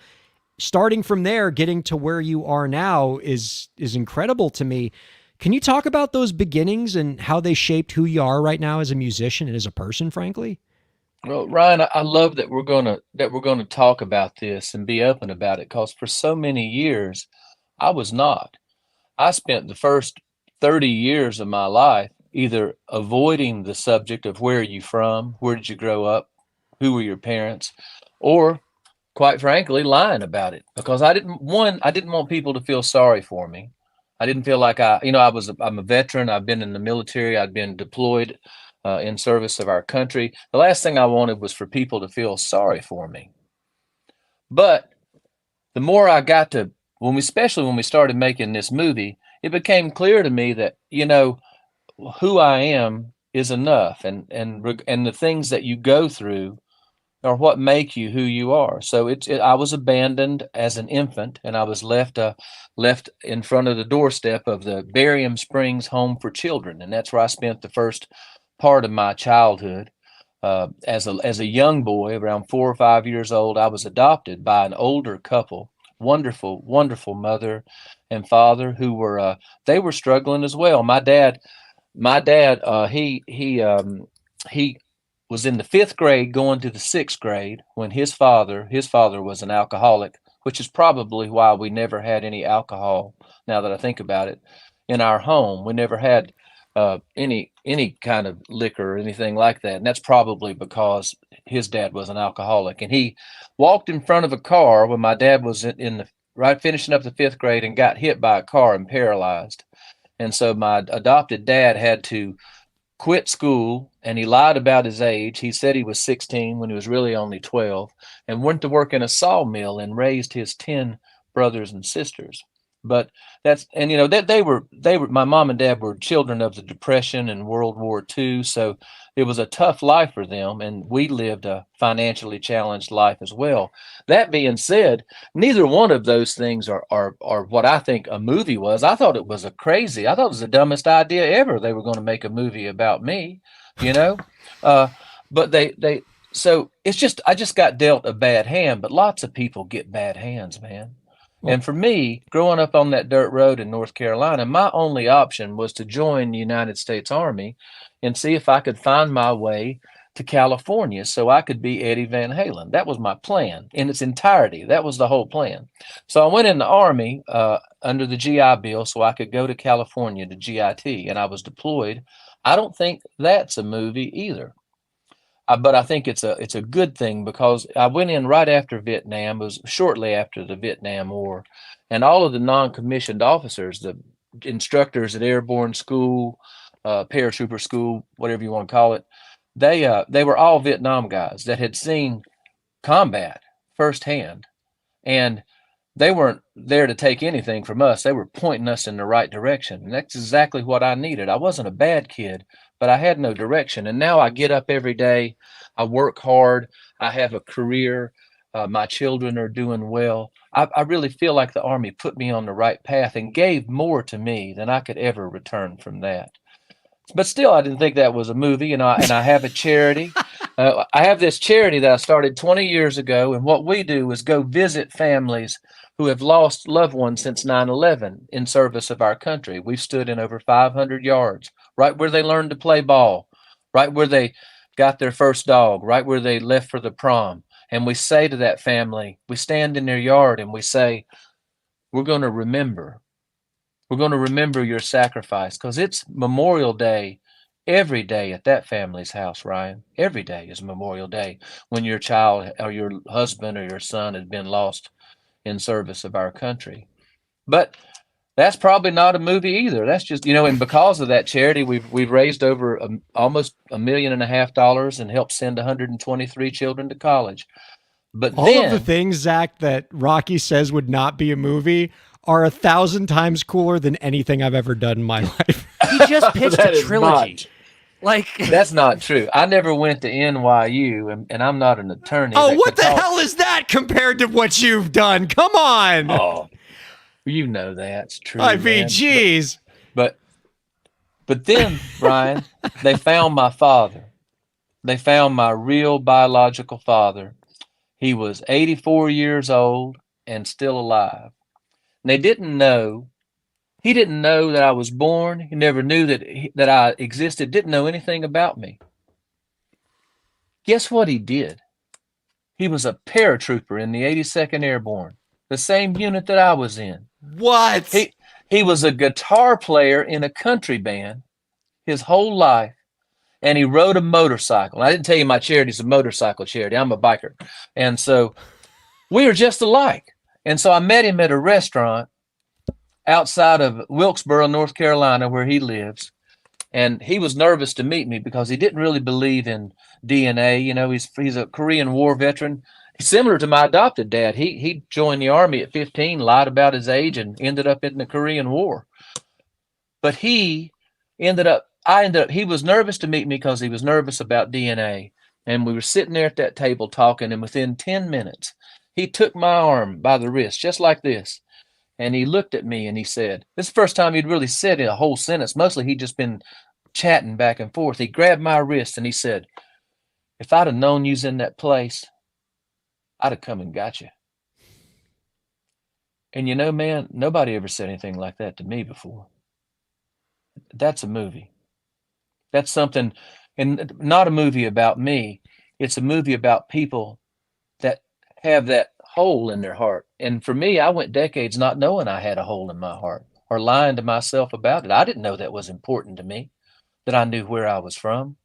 Starting from there, getting to where you are now is incredible to me. Can you talk about those beginnings and how they shaped who you are right now as a musician and as a person, frankly? Well, Ryan, I love that we're gonna talk about this and be open about it, because for so many years I was not. I spent the first 30 years of my life either avoiding the subject of where are you from, where did you grow up, who were your parents, or quite frankly, lying about it, because I didn't want people to feel sorry for me. I didn't feel like I'm a veteran. I've been in the military. I'd been deployed in service of our country. The last thing I wanted was for people to feel sorry for me. But the more I got to, especially when we started making this movie, it became clear to me that, who I am is enough. And the things that you go through are what make you who you are. So I was abandoned as an infant, and I was left in front of the doorstep of the Barium Springs Home for Children. And that's where I spent the first part of my childhood. As a young boy, around 4 or 5 years old, I was adopted by an older couple, wonderful, wonderful mother and father, who were they were struggling as well. My dad, he was in the 5th grade going to the 6th grade when his father was an alcoholic, which is probably why we never had any alcohol. Now that I think about it, in our home, we never had any kind of liquor or anything like that. And that's probably because his dad was an alcoholic. And he walked in front of a car when my dad was finishing up the 5th grade and got hit by a car and paralyzed. And so my adopted dad had to quit school, and he lied about his age. He said he was 16 when he was really only 12, and went to work in a sawmill and raised his 10 brothers and sisters. But that's, and you know, that they were my mom and dad were children of the Depression and World War II, so it was a tough life for them, and we lived a financially challenged life as well. That being said, neither one of those things are what I think a movie was. I thought it was I thought it was the dumbest idea ever. They were going to make a movie about me, you know. uh, but they so it's just, I just got dealt a bad hand. But lots of people get bad hands, man. And for me, growing up on that dirt road in North Carolina, my only option was to join the United States Army and see if I could find my way to California so I could be Eddie Van Halen. That was my plan in its entirety. That was the whole plan. So I went in the Army under the GI Bill so I could go to California to GIT, and I was deployed. I don't think that's a movie either. But I think it's a good thing, because I went in right after Vietnam. It was shortly after the Vietnam War, and all of the non-commissioned officers, the instructors at airborne school, paratrooper school, whatever you want to call it, they were all Vietnam guys that had seen combat firsthand, and they weren't there to take anything from us. They were pointing us in the right direction, and that's exactly what I needed. I wasn't a bad kid, but I had no direction. And now I get up every day. I work hard. I have a career. My children are doing well. I really feel like the Army put me on the right path and gave more to me than I could ever return from that. But still, I didn't think that was a movie. And I have a charity. I have this charity that I started 20 years ago. And what we do is go visit families who have lost loved ones since 9/11 in service of our country. We've stood in over 500 yards, right where they learned to play ball, right where they got their first dog, right where they left for the prom. And we say to that family, we stand in their yard and we say, we're going to remember. We're going to remember your sacrifice, because it's Memorial Day every day at that family's house, Ryan. Every day is Memorial Day when your child or your husband or your son has been lost in service of our country. But that's probably not a movie either. That's just, and because of that charity, we've raised over almost $1.5 million and helped send 123 children to college. But all of the things, Zach, that Rocky says would not be a movie are 1,000 times cooler than anything I've ever done in my life. He just pitched a trilogy. That's not true. I never went to NYU, and I'm not an attorney. Oh, what the hell is that compared to what you've done? Come on. Oh, you know that's true. I mean, geez. But then, Brian, they found my father. They found my real biological father. He was 84 years old and still alive. And they didn't know. He didn't know that I was born. He never knew that I existed, didn't know anything about me. Guess what he did? He was a paratrooper in the 82nd Airborne, the same unit that I was in. What? He was a guitar player in a country band his whole life, and he rode a motorcycle. I didn't tell you my charity's a motorcycle charity. I'm a biker. And so we were just alike. And so I met him at a restaurant outside of Wilkesboro, North Carolina, where he lives. And he was nervous to meet me because he didn't really believe in DNA. He's a Korean War veteran. Similar to my adopted dad. He joined the Army at 15, lied about his age, and ended up in the Korean War. But he was nervous to meet me because he was nervous about DNA. And we were sitting there at that table talking, and within 10 minutes, he took my arm by the wrist, just like this. And he looked at me and he said, this is the first time he'd really said a whole sentence. Mostly he'd just been chatting back and forth. He grabbed my wrist and he said, if I'd have known you was in that place, I'd have come and got you. And man, nobody ever said anything like that to me before. That's a movie. That's something, and not a movie about me. It's a movie about people that have that hole in their heart. And for me, I went decades not knowing I had a hole in my heart or lying to myself about it. I didn't know that was important to me, that I knew where I was from.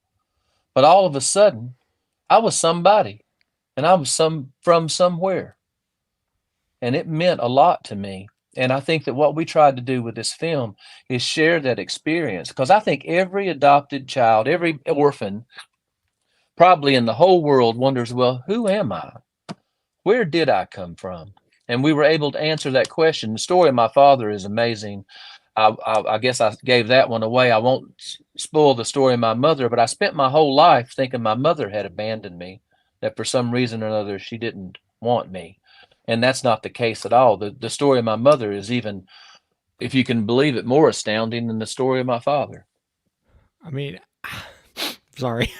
But all of a sudden, I was somebody, and I was from somewhere. And it meant a lot to me. And I think that what we tried to do with this film is share that experience, because I think every adopted child, every orphan, probably in the whole world wonders, well, who am I? Where did I come from? And we were able to answer that question. The story of my father is amazing. I guess I gave that one away. I won't spoil the story of my mother, but I spent my whole life thinking my mother had abandoned me, that for some reason or another she didn't want me. And that's not the case at all. The story of my mother is even, if you can believe it, more astounding than the story of my father. I mean, sorry.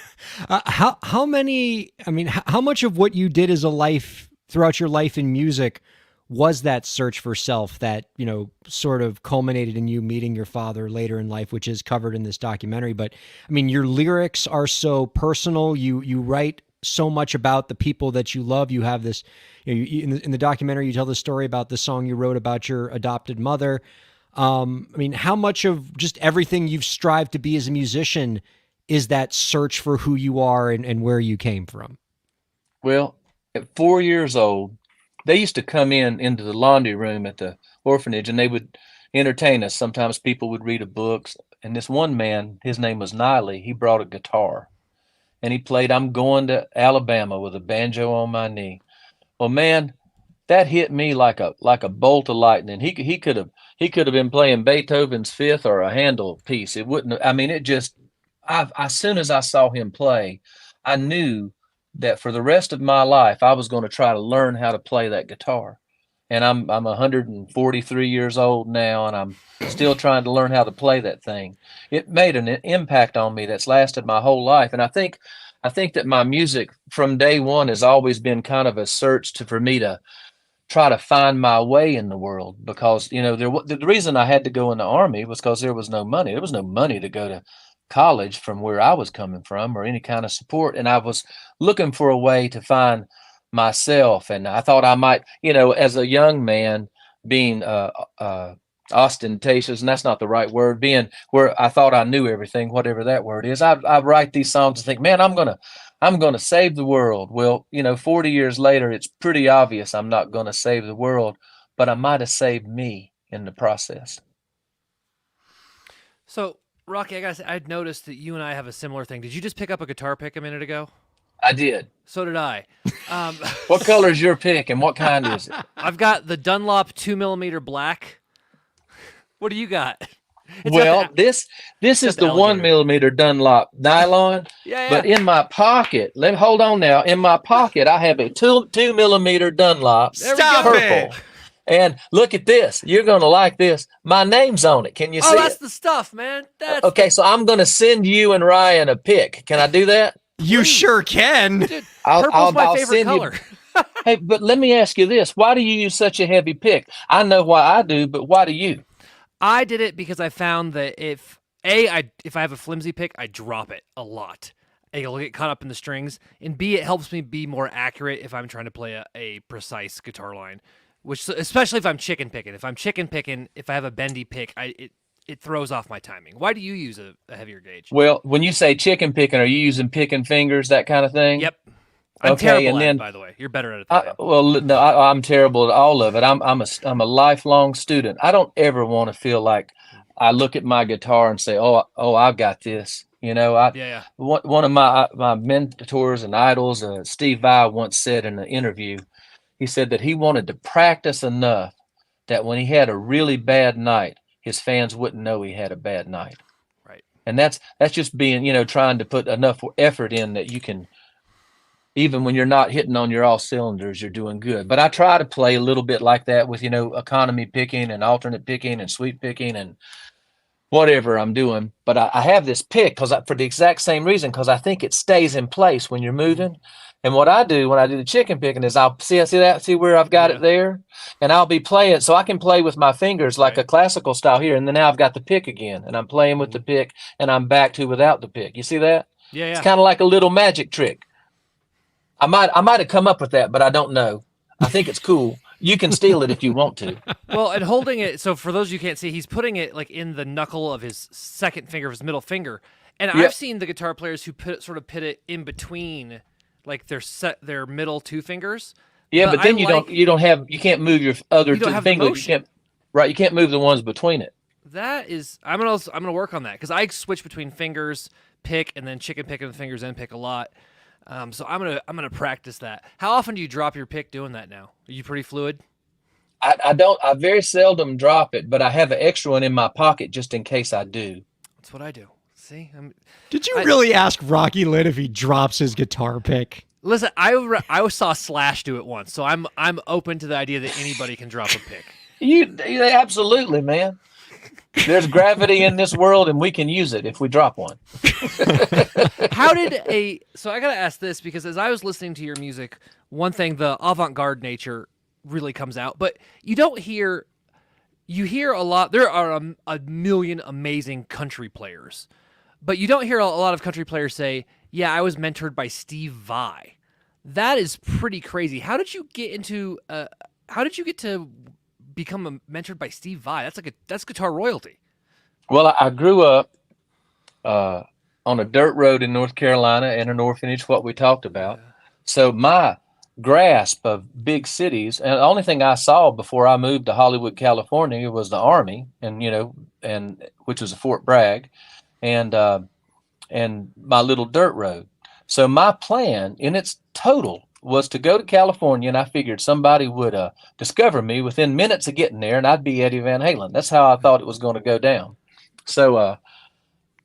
How many? I mean, how much of what you did as a life throughout your life in music was that search for self that, you know, sort of culminated in you meeting your father later in life, which is covered in this documentary? But I mean, your lyrics are so personal. You write so much about the people that you love. You have this, you know, in the documentary, you tell the story about the song you wrote about your adopted mother. I mean, how much of just everything you've strived to be as a musician is that search for who you are and where you came from? Well, at 4 years old, they used to come into the laundry room at the orphanage, and they would entertain us. Sometimes people would read a book, and this one man, his name was Niley, he brought a guitar, and he played "I'm Going to Alabama" with a banjo on my knee. Well, man, that hit me like a bolt of lightning. He could have been playing Beethoven's Fifth or a Handel piece. It wouldn't. I mean, it just. As soon as I saw him play, I knew that for the rest of my life I was going to try to learn how to play that guitar. And I'm 143 years old now, and I'm still trying to learn how to play that thing. It made an impact on me that's lasted my whole life, and I think that my music from day one has always been kind of a search for me to try to find my way in the world, because, you know, the reason I had to go in the Army was because there was no money. There was no money to go to college from where I was coming from, or any kind of support. And I was looking for a way to find myself. And I thought I might, you know, as a young man, being ostentatious, and that's not the right word, being where I thought I knew everything, whatever that word is. I write these songs and think, man, I'm gonna save the world. Well, you know, 40 years later, it's pretty obvious I'm not gonna save the world, but I might have saved me in the process. So, Rocky, I gotta say, I'd noticed that you and I have a similar thing. Did you just pick up a guitar pick a minute ago? I did. So did I. What color is your pick, and what kind is it? I've got the Dunlop 2mm black. What do you got? Well, this is the 1mm Dunlop nylon. Yeah. But in my pocket, hold on now. In my pocket, I have a 2mm Dunlop purple. And look at this. You're going to like this. My name's on it. Can you see it? Oh, that's the stuff, man. That's okay, so I'm going to send you and Ryan a pic. Can I do that? You sure can. Dude, purple's my favorite color. Hey, but let me ask you this. Why do you use such a heavy pick? I know why I do, but why do you? I did it because I found that if I have a flimsy pick, I drop it a lot. It'll get caught up in the strings. And B, it helps me be more accurate if I'm trying to play a precise guitar line. Which, especially if I'm chicken picking. If I'm chicken picking, if I have a bendy pick, it throws off my timing. Why do you use a heavier gauge? Well, when you say chicken picking, are you using picking fingers, that kind of thing? Yep. I'm Okay, terrible and at then it, by the way. You're better at it than I am. well, no, I'm terrible at all of it. I'm a lifelong student. I don't ever want to feel like I look at my guitar and say, oh, I've got this. You know, Yeah. One of my mentors and idols, Steve Vai, once said in an interview, he said that he wanted to practice enough that when he had a really bad night, his fans wouldn't know he had a bad night. Right. And that's just being, you know, trying to put enough effort in that you can, even when you're not hitting on your all cylinders, you're doing good. But I try to play a little bit like that with, you know, economy picking and alternate picking and sweep picking and whatever I'm doing. But I have this pick for the exact same reason, because I think it stays in place when you're moving. And what I do when I do the chicken picking is I'll see where I've got it there, and I'll be playing, so I can play with my fingers like a classical style here. And then now I've got the pick again, and I'm playing with the pick, and I'm back to without the pick. You see that? Yeah. It's kind of like a little magic trick. I might have come up with that, but I don't know. I think it's cool. You can steal it if you want to. Well, and holding it, so for those you can't see, he's putting it like in the knuckle of his second finger, of his middle finger. And I've seen the guitar players who put it in between, like their middle two fingers. Yeah, but then you can't move your other two fingers. You can't move the ones between it. That is, I'm gonna work on that, because I switch between fingers, pick, and then chicken pick with the fingers and pick a lot. So I'm gonna practice that. How often do you drop your pick doing that now? Are you pretty fluid? I very seldom drop it, but I have an extra one in my pocket just in case I do. That's what I do. See, Did you really ask Rocky Lynn if he drops his guitar pick? listen. I saw Slash do it once, so I'm open to the idea that anybody can drop a pick. You absolutely, man. There's gravity in this world, and we can use it if we drop one. So I gotta ask this, because as I was listening to your music, one thing, the avant-garde nature really comes out, but you hear a lot. There are a million amazing country players, but you don't hear a lot of country players say, yeah, I was mentored by Steve Vai. That is pretty crazy. How did you get to become mentored by Steve Vai? That's guitar royalty. Well, I grew up on a dirt road in North Carolina in an orphanage, what we talked about. So my grasp of big cities, and the only thing I saw before I moved to Hollywood, California, was the Army, and which was a Fort Bragg, and my little dirt road. So my plan in its total was to go to California, and I figured somebody would discover me within minutes of getting there, and I'd be Eddie Van Halen. That's how I thought it was going to go down. So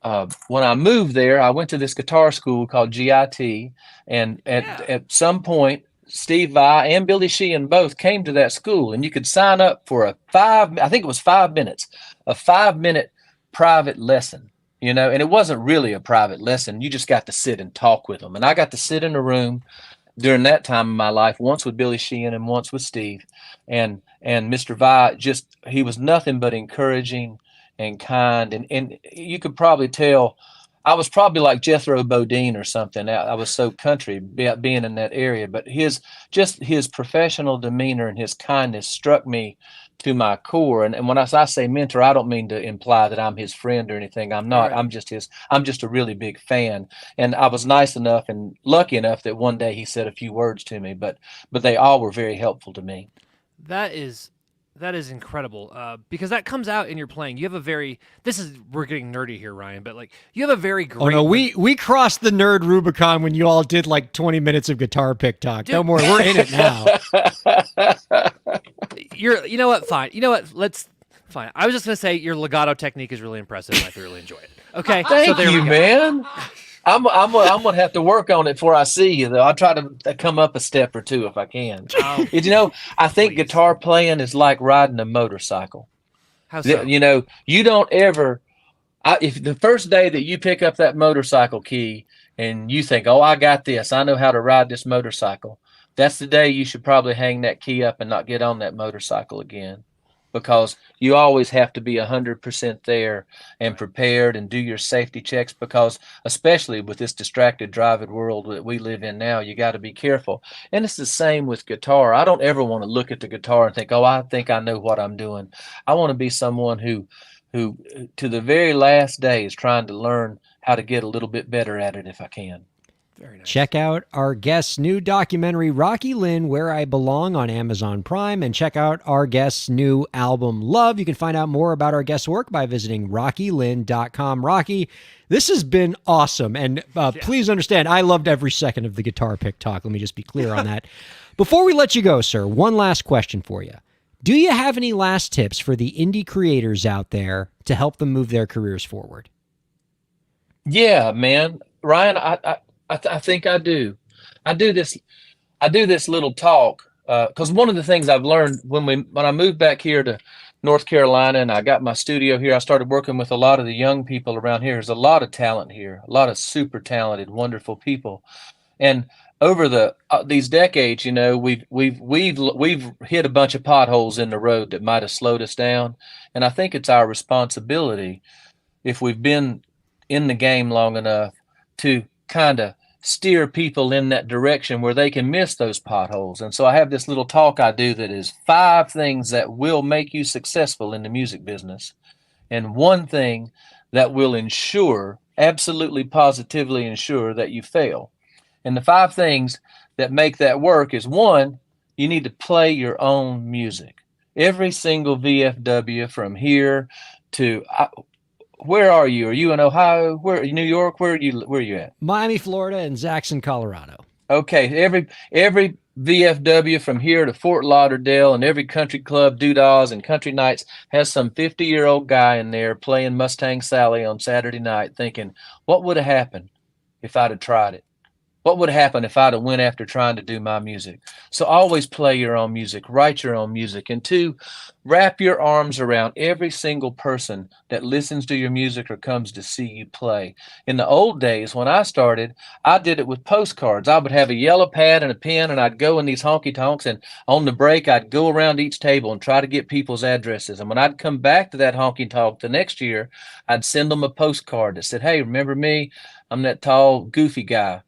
when I moved there, I went to this guitar school called GIT, and at some point, Steve Vai and Billy Sheehan both came to that school, and you could sign up for I think it was 5 minutes, a 5-minute private lesson. And it wasn't really a private lesson. You just got to sit and talk with them. And I got to sit in a room during that time of my life, once with Billy Sheehan and once with Steve. And Mr. Vai, he was nothing but encouraging and kind. And you could probably tell I was probably like Jethro Bodine or something. I was so country being in that area, but his professional demeanor and his kindness struck me to my core. And when I say mentor, I don't mean to imply that I'm his friend or anything. I'm not. Right. I'm just a really big fan. And I was nice enough and lucky enough that one day he said a few words to me, but they all were very helpful to me. That is incredible, because that comes out in your playing. You have we're getting nerdy here, Ryan, but you have a very great. Oh no, we crossed the nerd Rubicon when you all did 20 minutes of guitar pick talk. Dude. No more. We're in it now. You know what? Fine. You know what? Fine. I was just gonna say your legato technique is really impressive, and I thoroughly enjoy it. Okay. Thank you, man. I'm gonna have to work on it before I see you, though. I'll try to come up a step or two if I can. I think guitar playing is like riding a motorcycle. How so? You don't ever. If the first day that you pick up that motorcycle key and you think, "Oh, I got this. I know how to ride this motorcycle," that's the day you should probably hang that key up and not get on that motorcycle again. Because you always have to be 100% there and prepared and do your safety checks, because especially with this distracted driving world that we live in now, you got to be careful. And it's the same with guitar. I don't ever want to look at the guitar and think, oh, I think I know what I'm doing. I want to be someone who to the very last day is trying to learn how to get a little bit better at it if I can. Very nice. Check out our guest's new documentary, Rocky Lynn, Where I Belong, on Amazon Prime, and check out our guest's new album, Love. You can find out more about our guest's work by visiting rockylynn.com. Rocky, this has been awesome, and please understand, I loved every second of the guitar pick talk. Let me just be clear on that. Before we let you go, sir, one last question for you. Do you have any last tips for the indie creators out there to help them move their careers forward? Yeah, man. Ryan, I think I do. I do this little talk because one of the things I've learned when I moved back here to North Carolina and I got my studio here, I started working with a lot of the young people around here. There's a lot of talent here, a lot of super talented, wonderful people. And over these decades, we've hit a bunch of potholes in the road that might have slowed us down. And I think it's our responsibility, if we've been in the game long enough, to kind of steer people in that direction where they can miss those potholes. And so I have this little talk I do that is 5 things that will make you successful in the music business, and 1 thing that will absolutely positively ensure that you fail. And the 5 things that make that work is, 1, you need to play your own music. Every single VFW from here to where are you? Are you in Ohio? Where, New York? Where are you at? Miami, Florida, and Jackson, Colorado. Okay, every VFW from here to Fort Lauderdale, and every country club, doodahs and country nights has some 50-year-old guy in there playing Mustang Sally on Saturday night thinking, what would have happened if I'd have tried it? What would happen if I'd have went after trying to do my music? So always play your own music, write your own music. And 2, wrap your arms around every single person that listens to your music or comes to see you play. In the old days, when I started, I did it with postcards. I would have a yellow pad and a pen, and I'd go in these honky tonks, and on the break, I'd go around each table and try to get people's addresses. And when I'd come back to that honky tonk the next year, I'd send them a postcard that said, hey, remember me? I'm that tall, goofy guy.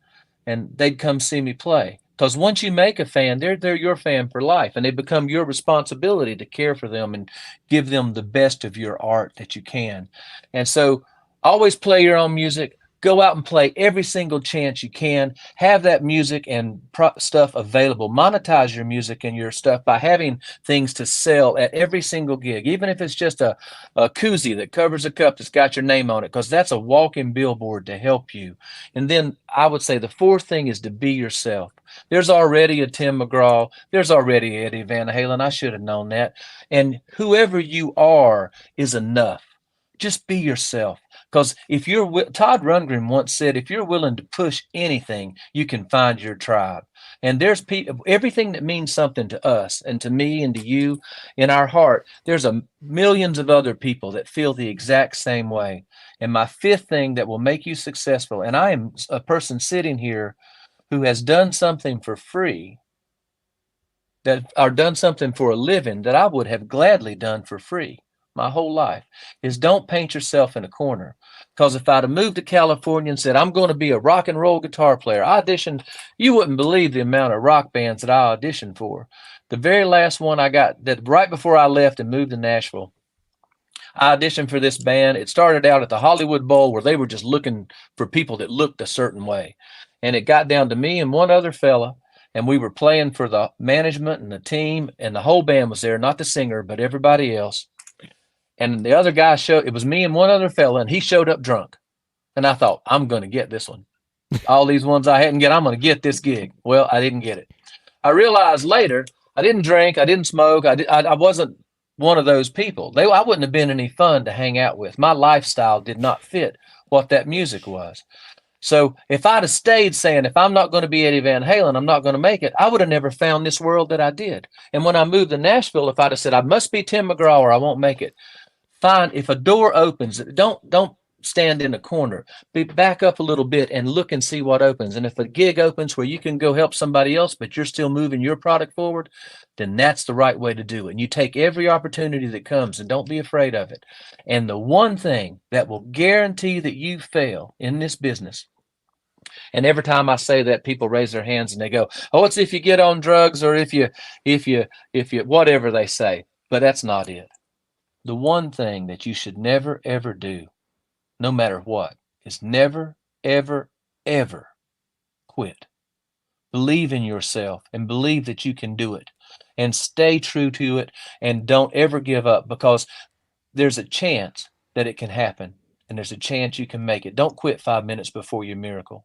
And they'd come see me play. Because once you make a fan, they're your fan for life, and they become your responsibility to care for them and give them the best of your art that you can. And so always play your own music. Go out and play every single chance you can. Have that music and stuff available. Monetize your music and your stuff by having things to sell at every single gig, even if it's just a koozie that covers a cup that's got your name on it, because that's a walking billboard to help you. And then I would say the 4th thing is to be yourself. There's already a Tim McGraw. There's already Eddie Van Halen. I should have known that. And whoever you are is enough. Just be yourself. Because if Todd Rundgren once said, if you're willing to push anything, you can find your tribe. And there's everything that means something to us and to me and to you in our heart. There's millions of other people that feel the exact same way. And my 5th thing that will make you successful, and I am a person sitting here who has done something for free, or done something for a living that I would have gladly done for free my whole life, is don't paint yourself in a corner. Because if I'd have moved to California and said, I'm going to be a rock and roll guitar player, I auditioned, you wouldn't believe the amount of rock bands that I auditioned for. The very last one I got, that right before I left and moved to Nashville, I auditioned for this band. It started out at the Hollywood Bowl, where they were just looking for people that looked a certain way. And it got down to me and one other fella, and we were playing for the management and the team, and the whole band was there, not the singer, but everybody else. And the other guy it was me and one other fella, and he showed up drunk. And I thought, I'm going to get this one. All these ones I hadn't get, I'm going to get this gig. Well, I didn't get it. I realized later, I didn't drink, I didn't smoke, I wasn't one of those people. I wouldn't have been any fun to hang out with. My lifestyle did not fit what that music was. So if I'd have stayed saying, if I'm not going to be Eddie Van Halen, I'm not going to make it, I would have never found this world that I did. And when I moved to Nashville, if I'd have said, I must be Tim McGraw or I won't make it, fine. If a door opens, don't stand in a corner. Back up a little bit and look and see what opens. And if a gig opens where you can go help somebody else, but you're still moving your product forward, then that's the right way to do it. And you take every opportunity that comes and don't be afraid of it. And the one thing that will guarantee that you fail in this business, and every time I say that, people raise their hands and they go, oh, it's if you get on drugs or if you, whatever they say, but that's not it. The one thing that you should never, ever do, no matter what, is never, ever, ever quit. Believe in yourself and believe that you can do it, and stay true to it, and don't ever give up, because there's a chance that it can happen, and there's a chance you can make it. Don't quit 5 minutes before your miracle.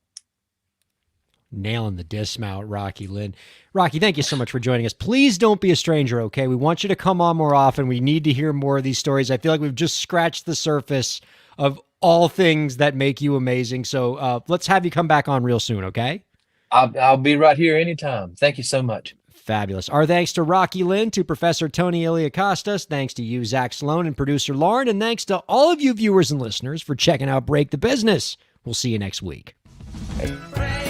Nailing the dismount, Rocky Lynn. Rocky, thank you so much for joining us. Please don't be a stranger, okay? We want you to come on more often. We need to hear more of these stories. I feel like we've just scratched the surface of all things that make you amazing. So let's have you come back on real soon, okay? I'll be right here anytime. Thank you so much. Fabulous. Our thanks to Rocky Lynn, to Professor Tony Iliakostas, thanks to you, Zach Sloan, and producer Lauren, and thanks to all of you viewers and listeners for checking out Break the Business. We'll see you next week. Break